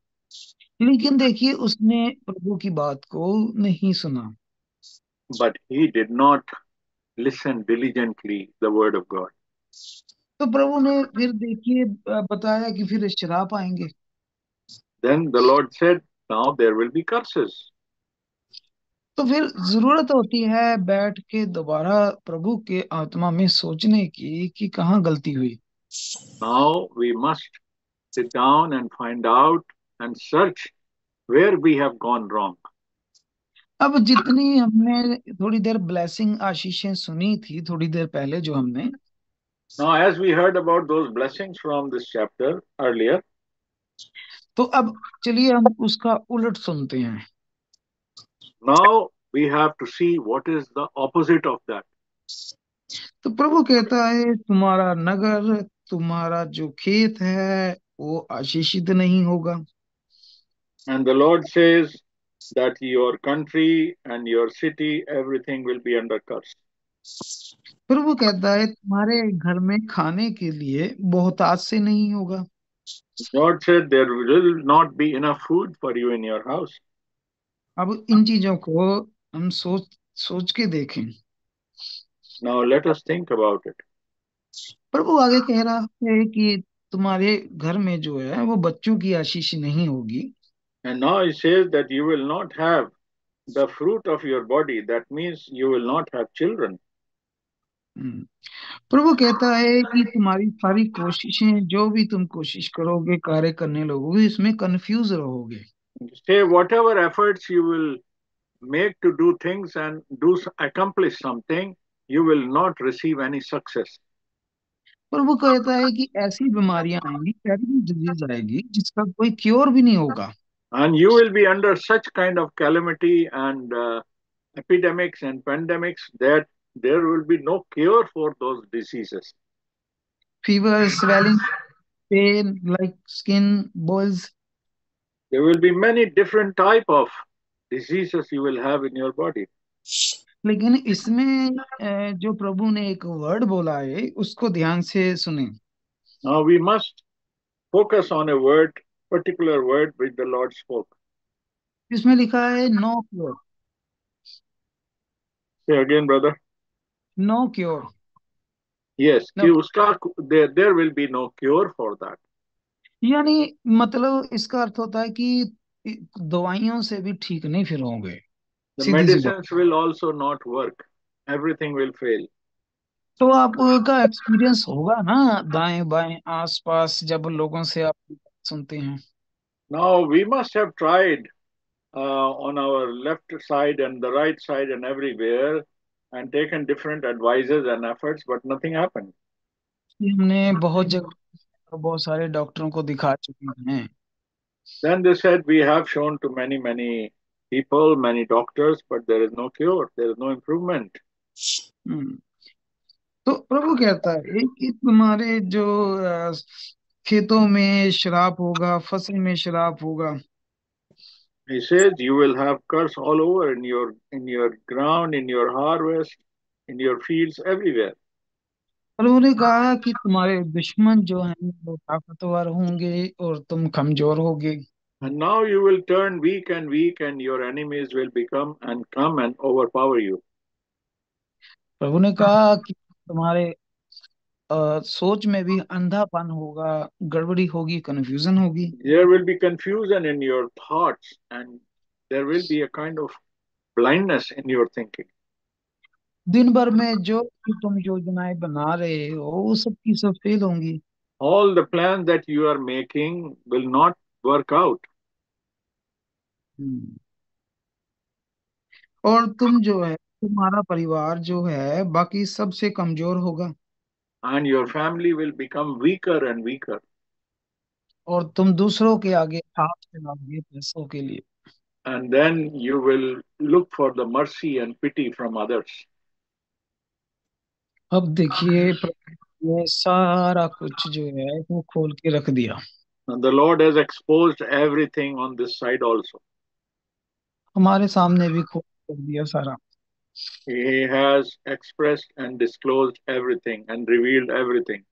लेकिन देखिए उसने प्रभु की बात को नहीं सुना। but he did not listen diligently the word of God. तो प्रभु ने फिर देखिए बताया कि फिर श्राप आएंगे। Then the Lord said, now there will be curses. तो फिर जरूरत होती है बैठ के दोबारा प्रभु के आत्मा में सोचने की कि कहाँ गलती हुई। Now we must sit down and find out and search where we have gone wrong. अब जितनी हमने थोड़ी देर ब्लेसिंग आशीषें सुनी थी थोड़ी देर पहले जो हमने, Now, as we heard about those blessings from this chapter earlier, तो अब चलिए हम उसका उलट सुनते हैं। now we have to see what is the opposite of that. तो प्रभु कहता है तुम्हारा नगर, तुम्हारा जो खेत है वो आशीषित नहीं होगा। And the Lord says that your country and your city, everything will be under curse. प्रभु कहता है तुम्हारे घर में खाने के लिए बहुतायत से नहीं होगा। God said there will not be enough food for you in your house. अब इन चीजों को हम सोच सोच के देखें। Now let us think about it. प्रभु आगे कह रहा है कि तुम्हारे घर में जो है वो बच्चों की आशीष नहीं होगी। And now He says that you will not have the fruit of your body. That means you will not have children. प्रभु कहता है कि तुम्हारी सारी कोशिशें, जो भी तुम कोशिश करोगे, कार्य करने लगोगे, इसमें कंफ्यूज रहोगे। Say whatever efforts you will make to do things and accomplish something, you will not receive any success. प्रभु कहता है कि ऐसी बीमारियां आएंगी, टेरिबल डिजीज आएगी जिसका कोई क्योर भी नहीं होगा। And you will be under such kind of calamity and epidemics and pandemics that there will be no cure for those diseases. Fever, swelling, pain like skin balls. There will be many different type of diseases you will have in your body. लेकिन इसमें जो प्रभु ने एक word बोला है उसको ध्यान से सुने। Now we must focus on a word, particular word which the Lord spoke. इसमें लिखा है no cure. Say again, brother. No cure. Yes, no, there will be no cure for that. यानी मतलब इसका अर्थ होता है कि दवाइयों से भी ठीक नहीं फिर होंगे। The सीधी सी बात। medicines will also not work. Everything will fail. तो आपका एक्सपीरियंस होगा ना दाएं बाएं आसपास जब लोगों से आप सुनते हैं। Now we must have tried on our left side and the right side and everywhere and taken different advices and efforts, but nothing happened. कि हमने बहुत जगह बहुत सारे डॉक्टरों को दिखा चुके हैं। Then they said, we have shown to many people, many doctors, but there is no cure, there is no improvement. हम्म, तो प्रभु कहता है कि तुम्हारे जो खेतों में श्राप होगा, फसल में श्राप होगा। He says, you will have curse all over in your ground, in your harvest, in your fields, everywhere. और उन्होंने कहा कि तुम्हारे दुश्मन जो हैं वो ताकतवर होंगे और तुम कमजोर होगे। And now you will turn weak, and your enemies will become and come and overpower you. प्रभु ने कहा कि तुम्हारे सोच में भी अंधापन होगा, गड़बड़ी होगी, कंफ्यूजन होगी। There will be confusion in your thoughts, and there will be a kind of blindness in your thinking. दिन भर में जो भी तुम योजनाएं बना रहे हो वो सब की सब फेल होंगी। All the plans that you are making will not work out. हम्म। और तुम जो है, तुम्हारा परिवार जो है बाकी सबसे कमजोर होगा। And your family will become weaker and weaker. और तुम दूसरों के आगे हाथ फैलाओगे पैसों के लिए। And then you will look for the mercy and pity from others. अब देखिए प्रभु ने सारा कुछ जो है वो खोल के रख दिया। And the Lord has exposed everything on this side also. हमारे सामने भी खोल कर दिया सारा। He has expressed and disclosed everything and revealed everything.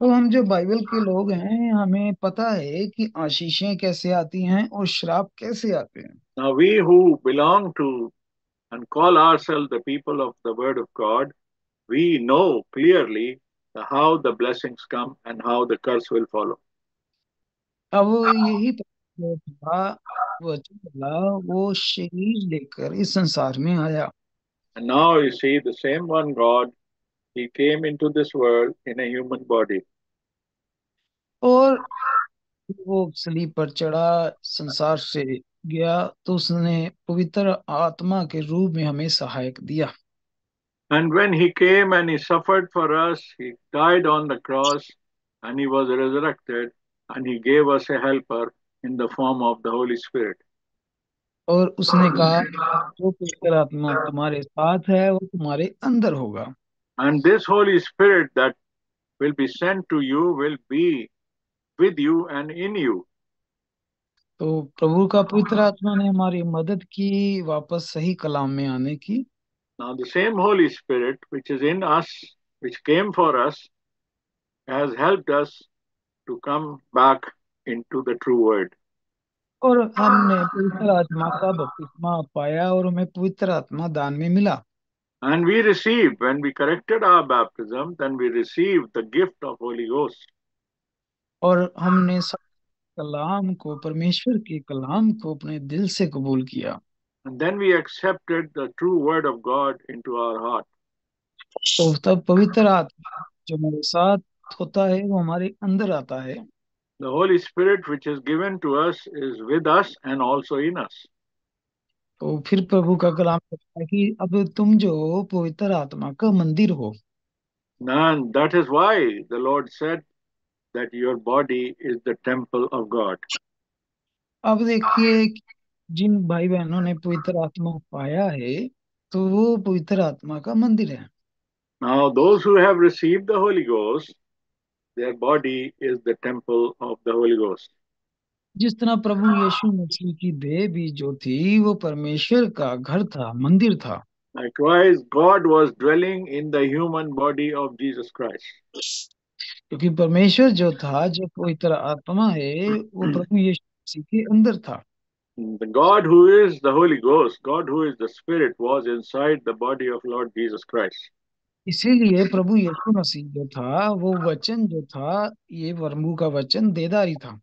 तो हम जो बाइबल के लोग हैं हमें पता है कि आशीषें कैसे आती हैं और श्राप कैसे आते हैं। Now, we who belong to and call ourselves the people of the Word of God, we know clearly how the blessings come and how the curse will follow. अब यही जो था वचन वाला वो शरीर लेकर इस संसार में आया। And now you see the same one God, He came into this world in a human body. और वो सलीब पर चढ़ा, संसार से गया, तो उसने पवित्र आत्मा के रूप में हमें सहायक दिया। And when He came and He suffered for us, He died on the cross and He was resurrected and He gave us a helper in the form of the Holy Spirit. और उसने कहा जो पवित्र आत्मा तुम्हारे साथ है वो तुम्हारे अंदर होगा। And this Holy Spirit that will be sent to you will be with you and in you. तो प्रभु का पवित्र आत्मा ने हमारी मदद की वापस सही कलाम में आने की। Now, the same Holy Spirit which is in us, which came for us, has helped us to come back into the true word. और हमने पवित्र आत्मा का बपतिस्मा पाया और हमें पवित्र आत्मा दान में मिला। And we received, when we corrected our baptism, then we received the gift of Holy Ghost. और हमने सब कलाम को, परमेश्वर के कलाम को अपने दिल से कबूल किया। And then we accepted the true word of God into our heart. तो तब पवित्र आत्मा जो हमारे साथ होता है वो हमारे अंदर आता है। The Holy Spirit which is given to us is with us and also in us. तो फिर प्रभु का कलाम कहता है कि अब तुम जो पवित्र आत्मा का मंदिर हो। And that is why the Lord said that your body is the temple of God. अब देखिए कि जिन भाई बहनों ने पवित्र आत्मा पाया है तो वो पवित्र आत्मा का मंदिर है। Now, those who have received the Holy Ghost, their body is the temple of the Holy Ghost. जिस तरह प्रभु यीशु मसीह की देह भी जो थी वो परमेश्वर का घर था, मंदिर था। Likewise, God was dwelling in the human body of Jesus Christ. क्योंकि परमेश्वर जो था, जो पवित्र आत्मा है, वो प्रभु यीशु मसीह के अंदर था। The God who is the Holy Ghost, God who is the Spirit, was inside the body of Lord Jesus Christ. इसीलिए प्रभु यीशु मसीह जो था वो वचन जो था, ये प्रभु का वचन देदारी था।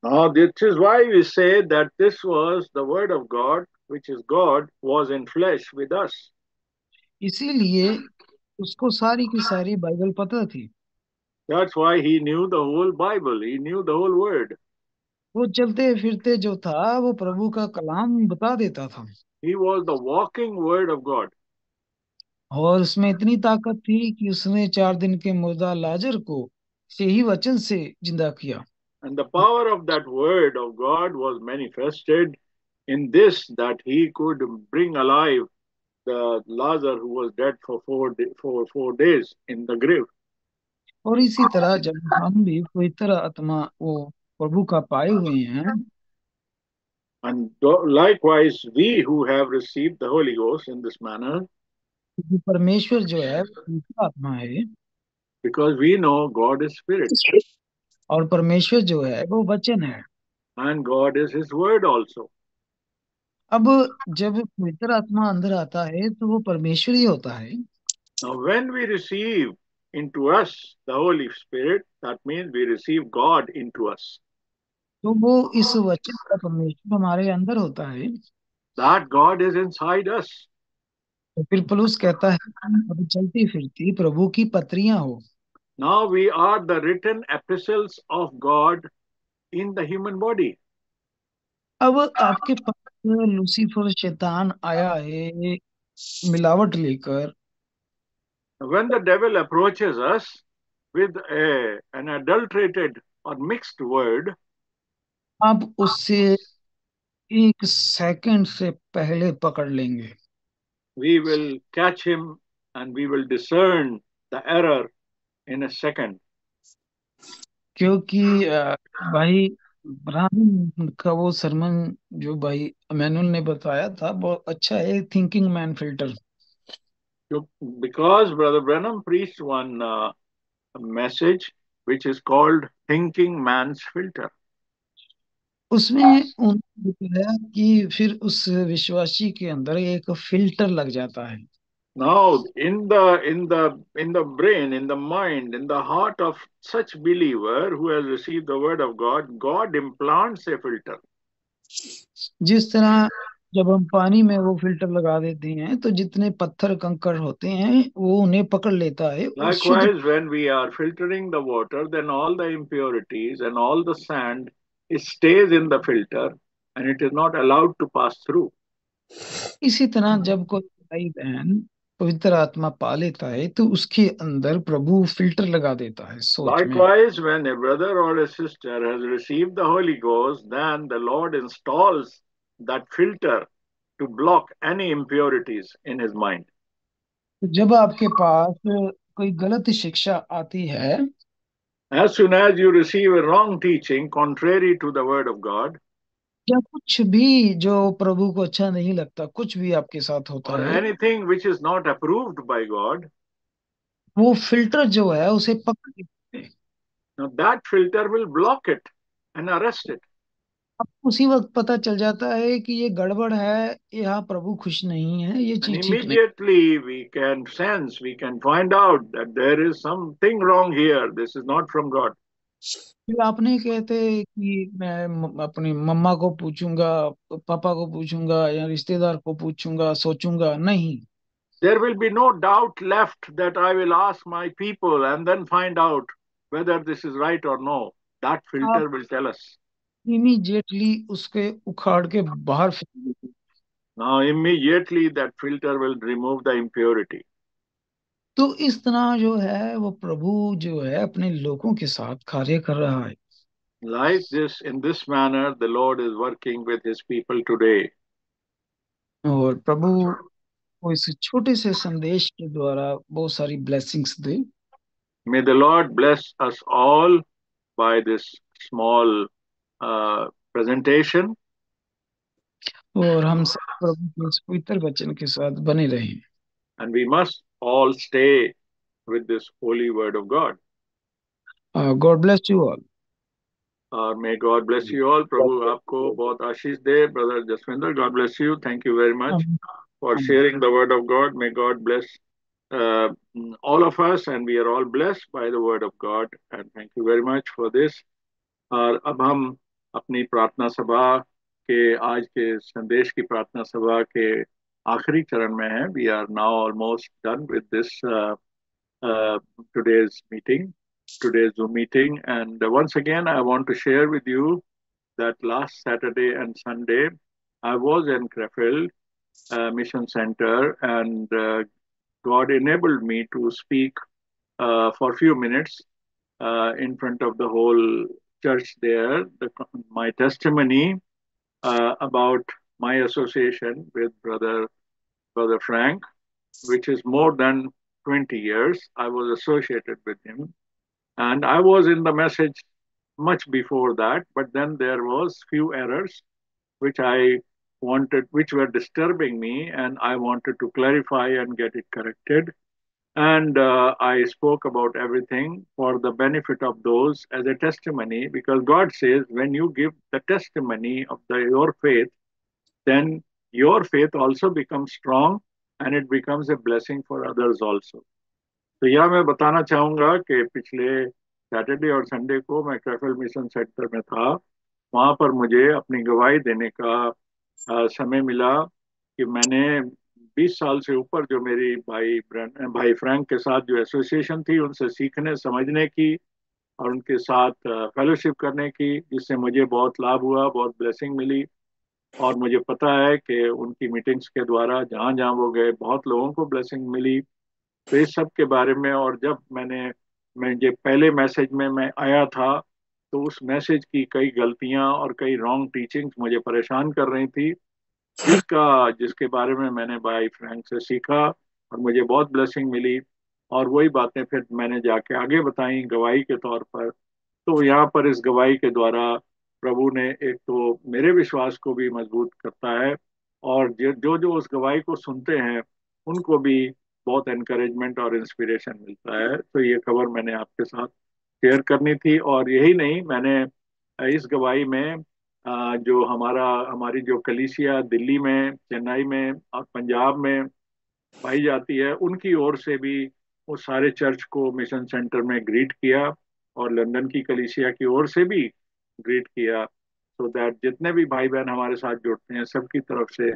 Now, this is why we say that this was the Word of God, which is God, was in flesh with us. इसीलिए उसको सारी की सारी बाइबल पता थी। That's why he knew the whole Bible, he knew the whole Word. वो चलते फिरते जो था वो प्रभु का कलाम बता देता था। He was the walking Word of God. और उसमें इतनी ताकत थी कि उसने 4 दिन के मुर्दा लाजर को से ही वचन से जिंदा किया। And the power of that Word of God was manifested in this, that he could bring alive the Lazarus who was dead for 4 days in the grave. और इसी तरह जब हम भी पवित्र आत्मा वो प्रभु का पाए हुए हैं, And likewise, we who have received the Holy Ghost in this manner, क्योंकि परमेश्वर जो है वो पवित्र आत्मा है because we know God is Spirit. और परमेश्वर जो है वो वचन है। and God is His Word also. अब जब पवित्र आत्मा अंदर आता है तो वो परमेश्वर ही होता है। Now, when we receive into us the Holy Spirit, that means we receive God into us. तो वो इस वचन का परमेश्वर हमारे अंदर होता है। That God is inside us. तो फिर पौलुस कहता है कि अब चलती फिरती प्रभु की पत्रियां हो। Now we are the written epistles of God in the human body. अब आपके पास लूसीफर शैतान आया है मिलावट लेकर। When the devil approaches us with an adulterated or mixed word, आप उससे एक सेकंड से पहले पकड़ लेंगे, we will catch him and we will discern the error in a second. क्योंकि भाई ब्राह्मण का वो सरमन जो भाई अमैनुअल ने बताया था बहुत अच्छा है, thinking man filter. Because Brother Branham preached one message which is called Thinking Man's Filter. उसमें उन्होंने बताया कि फिर उस विश्वासी के अंदर एक फिल्टर लग जाता है। Now, in the brain, in the mind, in the heart of such believer who has received the word of God, God implants a filter. जिस तरह जब हम पानी में वो फिल्टर लगा देते हैं तो जितने पत्थर कंकड़ होते हैं वो उन्हें पकड़ लेता है और शुद्ध। Likewise, when we are filtering the water, then all the impurities and all the sand it stays in the filter and it is not allowed to pass through. इसी तरह जब कोई भाई बहन पवित्र आत्मा पा लेता है तो उसके अंदर प्रभु फिल्टर लगा देता है सोच में। Likewise, when a brother or a sister has received the Holy Ghost, then the Lord installs that filter to block any impurities in his mind. तो जब आपके पास कोई गलत शिक्षा आती है, As soon as you receive a wrong teaching contrary to the word of God, या कुछ भी जो प्रभु को अच्छा नहीं लगता, कुछ भी आपके साथ or होता है, anything which is not approved by God, वो फिल्टर जो है उसे पकड़ लेते हैं। now that filter will block it and arrest it. अब उसी वक्त पता चल जाता है कि ये गड़बड़ है, यहाँ प्रभु खुश नहीं है, ये And चीज ठीक नहीं। immediately we can sense, we can find out that there is something wrong here. This is not from God. फिर आप नहीं कहते कि मैं अपनी मम्मा को पूछूंगा, पापा को पूछूंगा या रिश्तेदार को पूछूंगा, सोचूंगा नहीं। There will be no doubt left that I will ask my people and then find out whether this is right or no. That आप filter will tell us. Immediately उसके उखाड़ के बाहर फेंक देते। Now, immediately that filter will remove the impurity. तो इस तरह जो है वो प्रभु जो है अपने लोगों के साथ कार्य कर रहा है। Like this, in this manner, the Lord is working with his people today. और प्रभु को इस छोटे से संदेश के द्वारा बहुत सारी blessings they. May the Lord bless us all by this small presentation. और हम सब प्रभु के इस पवित्र वचन के साथ बने रहें। And we must all stay with this holy word of God. God bless you all. और may God bless you all. प्रभु आपको बहुत आशीष दे. Brother Jaswinder, God bless you. Thank you very much for sharing the word of God. May God bless uh, all of us, and we are all blessed by the word of God. And thank you very much for this. और अब हम अपनी प्रार्थना सभा के आज के संदेश की प्रार्थना सभा के आखिरी चरण में हैं. We are now almost done with this today's meeting, today's Zoom meeting. And once again, I want to share with you that last Saturday and Sunday, I was in Krefeld Mission Center, and God enabled me to speak for a few minutes in front of the whole church there. My testimony about my association with Brother Frank, which is more than 20 years. I was associated with him, and I was in the message much before that, but then there was few errors which I wanted, which were disturbing me, and I wanted to clarify and get it corrected. And I spoke about everything for the benefit of those as a testimony, because God says when you give the testimony of your faith, then your faith also becomes strong and it becomes a blessing for others also. तो यह मैं बताना चाहूंगा कि पिछले Saturday और Sunday को मैं कैफल मिशन सेंटर में था। वहां पर मुझे अपनी गवाही देने का समय मिला कि मैंने 20 साल से ऊपर जो मेरी भाई फ्रैंक के साथ जो एसोसिएशन थी उनसे सीखने समझने की और उनके साथ फेलोशिप करने की, जिससे मुझे बहुत लाभ हुआ, बहुत ब्लेसिंग मिली। और मुझे पता है कि उनकी मीटिंग्स के द्वारा जहाँ जहाँ वो गए बहुत लोगों को ब्लेसिंग मिली। तो इस सब के बारे में, और जब मैं ये पहले मैसेज में मैं आया था तो उस मैसेज की कई गलतियां और कई रॉन्ग टीचिंग्स मुझे परेशान कर रही थी, जिसके बारे में मैंने भाई फ्रैंक से सीखा और मुझे बहुत ब्लेसिंग मिली। और वही बातें फिर मैंने जाके आगे बताई गवाही के तौर पर। तो यहाँ पर इस गवाही के द्वारा प्रभु ने एक तो मेरे विश्वास को भी मजबूत करता है, और जो जो उस गवाही को सुनते हैं उनको भी बहुत एनकरेजमेंट और इंस्पिरेशन मिलता है। तो ये खबर मैंने आपके साथ शेयर करनी थी। और यही नहीं, मैंने इस गवाही में जो हमारी जो कलीसिया दिल्ली में, चेन्नई में और पंजाब में पाई जाती है, उनकी ओर से भी वो सारे चर्च को मिशन सेंटर में ग्रीट किया, और लंदन की कलीसिया की ओर से भी ग्रीट किया। सो दैट जितने भी भाई बहन हमारे साथ जुड़ते हैं सबकी तरफ से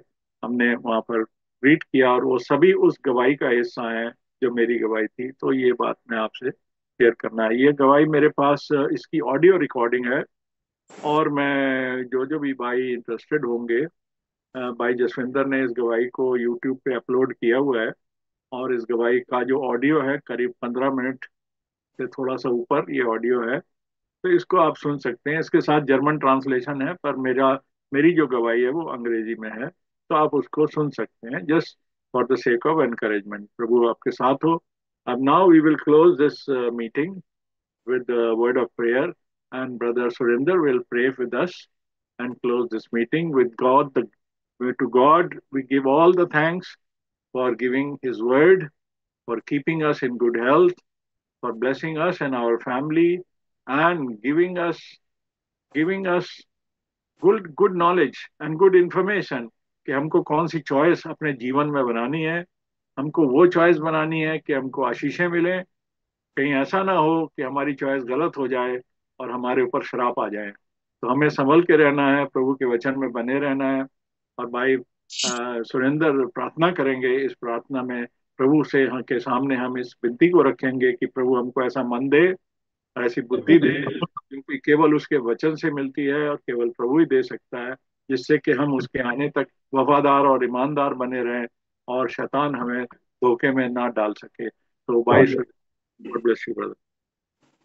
हमने वहाँ पर ग्रीट किया, और वो सभी उस गवाही का हिस्सा हैं जो मेरी गवाही थी। तो ये बात मैं आपसे शेयर करना है। ये गवाही मेरे पास इसकी ऑडियो रिकॉर्डिंग है, और मैं जो जो भी भाई इंटरेस्टेड होंगे, भाई जसविंदर ने इस गवाही को यूट्यूब पे अपलोड किया हुआ है, और इस गवाही का जो ऑडियो है करीब 15 मिनट से थोड़ा सा ऊपर ये ऑडियो है। तो इसको आप सुन सकते हैं। इसके साथ जर्मन ट्रांसलेशन है, पर मेरी जो गवाही है वो अंग्रेजी में है, तो आप उसको सुन सकते हैं just for the sake of encouragement. प्रभु आपके साथ हो। अब now we will close this meeting with the word of prayer, and Brother Surinder will pray with us and close this meeting with God. To God we give all the thanks for giving His word, for keeping us in good health, for blessing us and our family, and giving us good knowledge and good information कि हमको कौन सी choice अपने जीवन में बनानी है। हमको वो चॉइस बनानी है कि हमको आशीषें मिलें, कहीं ऐसा ना हो कि हमारी चॉइस गलत हो जाए और हमारे ऊपर श्राप आ जाए। तो हमें संभल के रहना है, प्रभु के वचन में बने रहना है। और भाई सुरेंद्र प्रार्थना करेंगे। इस प्रार्थना में प्रभु से के सामने हम इस विनती को रखेंगे कि प्रभु हमको ऐसा मन दे और ऐसी बुद्धि दे, क्योंकि केवल उसके वचन से मिलती है और केवल प्रभु ही दे सकता है, जिससे कि हम उसके आने तक वफादार और ईमानदार बने रहें और शैतान हमें धोखे में ना डाल सके। तो भाई God bless you brother.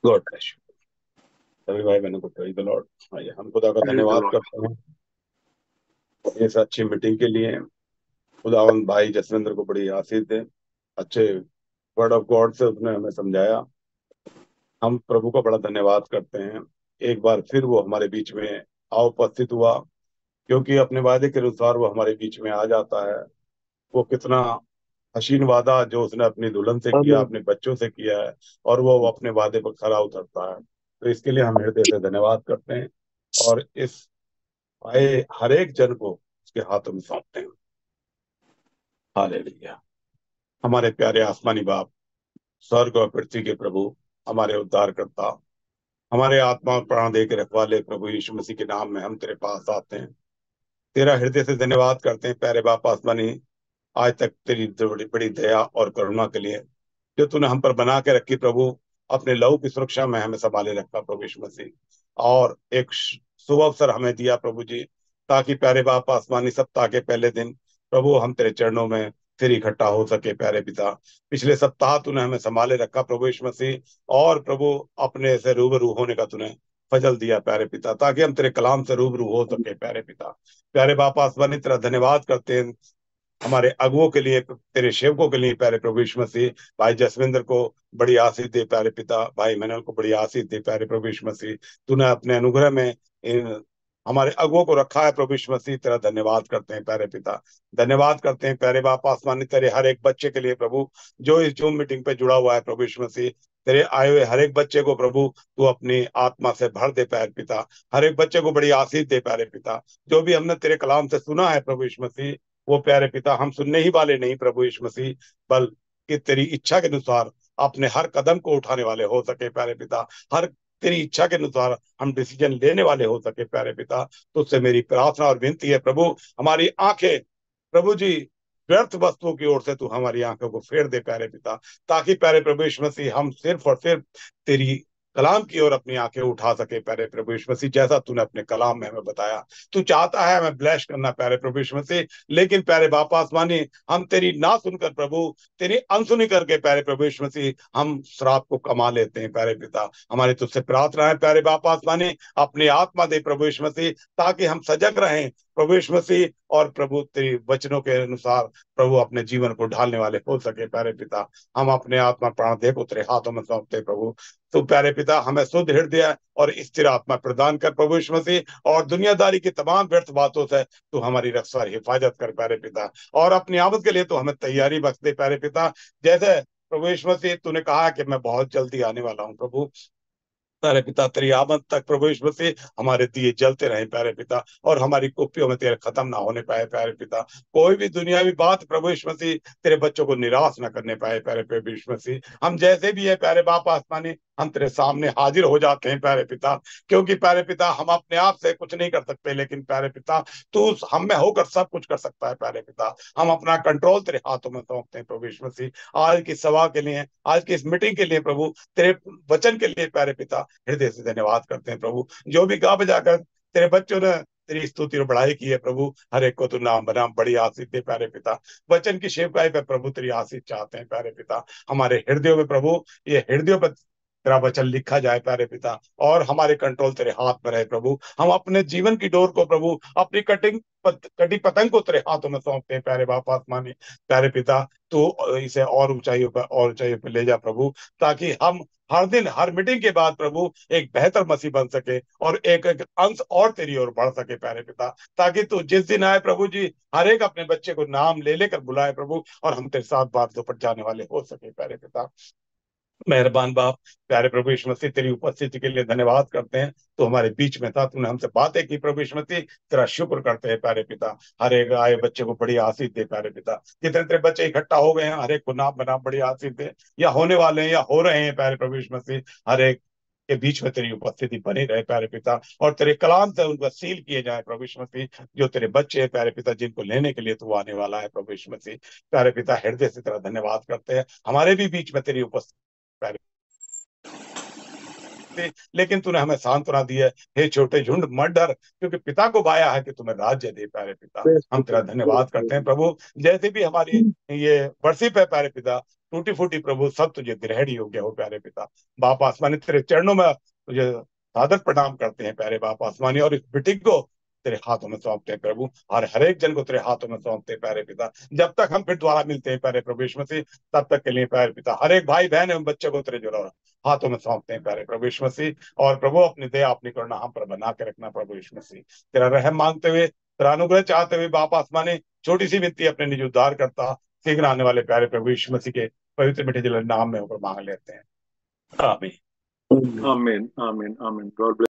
God bless you सभी भाई बहनों को। Praise the Lord. आइए हम खुदा का धन्यवाद करते हैं इस अच्छी मीटिंग के लिए। खुदावंद भाई जसविंदर को बड़ी आशीष दे, अच्छे वर्ड ऑफ गॉड से उसने हमें समझाया। हम प्रभु का बड़ा धन्यवाद करते हैं। एक बार फिर वो हमारे बीच में आ उपस्थित हुआ, क्योंकि अपने वादे के अनुसार वो हमारे बीच में आ जाता है। वो कितना हसीन वादा जो उसने अपनी दुल्हन से किया, अपने बच्चों से किया है, और वो अपने वादे पर खरा उतरता है। तो इसके लिए हम हृदय से धन्यवाद करते हैं और इस आए हर एक जन को उसके हाथों में सौंपते हैं। हालेलुया। हमारे प्यारे आसमानी बाप, स्वर्ग और पृथ्वी के प्रभु, हमारे उद्धारकर्ता, हमारे आत्मा प्राण दे के रखवाले प्रभु यीशु मसीह के नाम में हम तेरे पास आते हैं। तेरा हृदय से धन्यवाद करते हैं प्यारे बाप आसमानी, आज तक तेरी बड़ी बड़ी दया और करुणा के लिए जो तूने हम पर बना के रखी प्रभु। अपने लहू की सुरक्षा में हमें संभाले रखा प्रभु यीशु मसीह, और एक शुभ अवसर हमें दिया प्रभु जी, ताकि प्यारे बाप आसमानी सप्ताह के पहले दिन प्रभु हम तेरे चरणों में फिर इकट्ठा हो सके। प्यारे पिता, पिछले सप्ताह तूने हमें संभाले रखा प्रभु यीशु मसीह, और प्रभु अपने से रूबरू होने का तूने फजल दिया प्यारे पिता, ताकि हम तेरे कलाम से रूबरू हो सके। प्यारे पिता, प्यारे बाप आसमानी तेरा धन्यवाद करते हैं हमारे अगुओं के लिए, तेरे सेवकों के लिए प्यारे प्रभु यीशु मसीह। भाई जसविंदर को बड़ी आशीष दे प्यारे पिता, भाई मनोल को बड़ी आशीष दे प्यारे प्रभु यीशु मसीह। तूने अपने अनुग्रह में इन हमारे अगुओं को रखा है प्रभु यीशु मसीह, तेरा धन्यवाद करते हैं प्यारे पिता। धन्यवाद करते हैं प्यारे बाप आसमानी, तेरे हर एक बच्चे के लिए प्रभु जो इस जूम मीटिंग पे जुड़ा हुआ है प्रभु यीशु मसीह। तेरे आए हुए हर एक बच्चे को प्रभु तू अपनी आत्मा से भर दे प्यारे पिता। हर एक बच्चे को बड़ी आशीष दे प्यारे पिता। जो भी हमने तेरे कलाम से सुना है प्रभु यीशु मसीह, वो प्यारे पिता हम सुनने ही वाले नहीं प्रभु यीशु मसीह, बल्कि तेरी इच्छा के अनुसार अपने हर कदम को उठाने वाले हो सके प्यारे पिता। हर तेरी इच्छा के अनुसार हम डिसीजन लेने वाले हो सके प्यारे पिता। तुझसे मेरी प्रार्थना और विनती है प्रभु, हमारी आंखें प्रभु जी व्यर्थ वस्तुओं की ओर से तू हमारी आंखों को फेर दे प्यारे पिता, ताकि प्यारे प्रभु यीशु मसीह हम सिर्फ और सिर्फ तेरी कलाम की ओर अपनी आंखें उठा सके प्यारे प्रभु यीशु मसीह, जैसा तूने अपने कलाम में हमें बताया। तू चाहता है हमें ब्लेस करना प्यारे प्रभु यीशु मसीह, लेकिन प्यारे बाप आसमानी हम तेरी ना सुनकर प्रभु, तेरी अनसुनी करके प्यारे प्रभु यीशु मसीह हम श्राप को कमा लेते हैं प्यारे पिता। हमारी तुझसे प्रार्थना है प्यारे बाप आसमानी, अपनी आत्मा दे प्रभु यीशु मसीह, ताकि हम सजग रहें प्रभु यीशु मसीह, और प्रभु तेरी वचनों के अनुसार प्रभु अपने जीवन को ढालने वाले हो सके प्यारे पिता। हम अपने आत्मा प्राण देह को तेरे हाथों में सौंपते प्रभु। तो प्यारे पिता हमें शुद्ध हृदय और स्थिर आत्मा प्रदान कर प्रभु यीशु मसीह, और दुनियादारी की तमाम व्यर्थ बातों से तू हमारी रक्षा और हिफाजत कर प्यारे पिता, और अपनी आमद के लिए तो हमें तैयारी बख्श दे प्यारे पिता। जैसे प्रभु यीशु मसीह तूने कहा कि मैं बहुत जल्दी आने वाला हूँ प्रभु, प्यारे पिता तेरी आमद तक प्रभु यीशु मसीह हमारे दिए जलते रहे प्यारे पिता, और हमारी कुप्पियों में तेरे खत्म ना होने पाए प्यारे पिता। कोई भी दुनियावी बात प्रभु यीशु मसीह तेरे बच्चों को निराश ना करने पाए प्यारे प्रभु यीशु मसीह। हम जैसे भी है प्यारे बाप आसमानी, हम तेरे सामने हाजिर हो जाते हैं प्यारे पिता, क्योंकि प्यारे पिता हम अपने आप से कुछ नहीं कर सकते, लेकिन प्यारे पिता तू हम में होकर सब कुछ कर सकता है प्यारे पिता। हम अपना कंट्रोल तेरे हाथों में सौंपते हैं प्रभु यीशु मसीह, आज की सभा के लिए, आज की इस मीटिंग के लिए प्रभु, तेरे वचन के लिए प्यारे पिता हृदय से धन्यवाद करते हैं प्रभु। जो भी गा बजाकर तेरे बच्चों ने तेरी स्तुति और बढ़ाई की है प्रभु, हर एक को तू नाम बनाम बड़ी आशीष दे प्यारे पिता। वचन की सेवकाई पे प्रभु तेरी आशीष चाहते हैं प्यारे पिता। हमारे हृदयों में प्रभु, ये हृदयों पर तेरा वचन लिखा जाए प्यारे पिता, और हमारे कंट्रोल तेरे हाथ में रहे प्रभु। हम अपने जीवन की डोर को प्रभु, अपनी कटी पतंग को तेरे हाथों में सौंपते हैं प्यारे बाप आसमानी। प्यारे पिता तू इसे और ऊंचाइयों पर ले जा प्रभु, ताकि हम हर दिन हर मीटिंग के बाद प्रभु एक बेहतर मसीह बन सके, और एक अंश और तेरी ओर बढ़ सके प्यारे पिता, ताकि तू जिस दिन आए प्रभु जी हर एक अपने बच्चे को नाम ले लेकर बुलाए प्रभु, और हम तेरे साथ बातों पर जाने वाले हो सके प्यारे पिता। मेहरबान बाप, प्यारे प्रभु यीशु मसीह तेरी उपस्थिति के लिए धन्यवाद करते हैं। तो हमारे बीच में था, तूने हमसे बातें की प्रभु यीशु मसीह, तेरा शुक्र करते हैं प्यारे पिता। हर एक आए बच्चे को बड़ी आशीष दे प्यारे पिता। जितने तेरे बच्चे इकट्ठा हो गए हैं, हर एक को नाम बनाम बड़ी आशीष दे, या होने वाले हैं या हो रहे हैं प्यारे प्रभु यीशु मसीह, हर एक के बीच में तेरी उपस्थिति बनी रहे प्यारे पिता, और तेरे कलाम से उनको सील किए जाए प्रभु यीशु मसीह। जो तेरे बच्चे हैं प्यारे पिता, जिनको लेने के लिए तू आने वाला है प्रभु यीशु मसीह, प्यारे पिता हृदय से तेरा धन्यवाद करते हैं। हमारे भी बीच में तेरी उपस्थिति प्यारे, लेकिन तूने हमें सांत्वना दी है, हे छोटे झुंड मत डर, क्योंकि पिता को बाया है कि तुम्हें राज्य दे प्यारे पिता। हम तेरा धन्यवाद करते हैं प्रभु। जैसे भी हमारी ये वर्शिप है प्यारे पिता, टूटी फूटी प्रभु, सब तुझे ग्रहण योग्य हो प्यारे पिता। बाप आसमानी तेरे चरणों में तुझे सादर प्रणाम करते हैं प्यारे बाप आसमानी, और इस मीटिंग को तेरे हाथों में सौंपते हैं प्रभु, और हर एक जन को तेरे हाथों में सौंपते हैं प्यारे पिता। जब तक हम फिर दोबारा मिलते हैं प्यारे प्रभु यीशु मसीह, तब तक के लिए प्यारे पिता हर एक भाई बहन एवं बच्चे को तेरे जो हाथों में सौंपते हैं प्यारे प्रभु यीशु मसीह। और प्रभु अपनी दया अपनी करुणा हम पर बना के रखना प्रभु यीशु मसीह। तेरा रहम मांगते हुए, तेरा अनुग्रह चाहते हुए बाप आसमानी, छोटी सी विनती अपने निज उद्धार करता शीघ्र आने वाले प्यारे प्रभु यीशु मसीह के पवित्र मीठे जल नाम में होकर मांग लेते हैं, आमीन। Amen. Amen. Amen. God bless.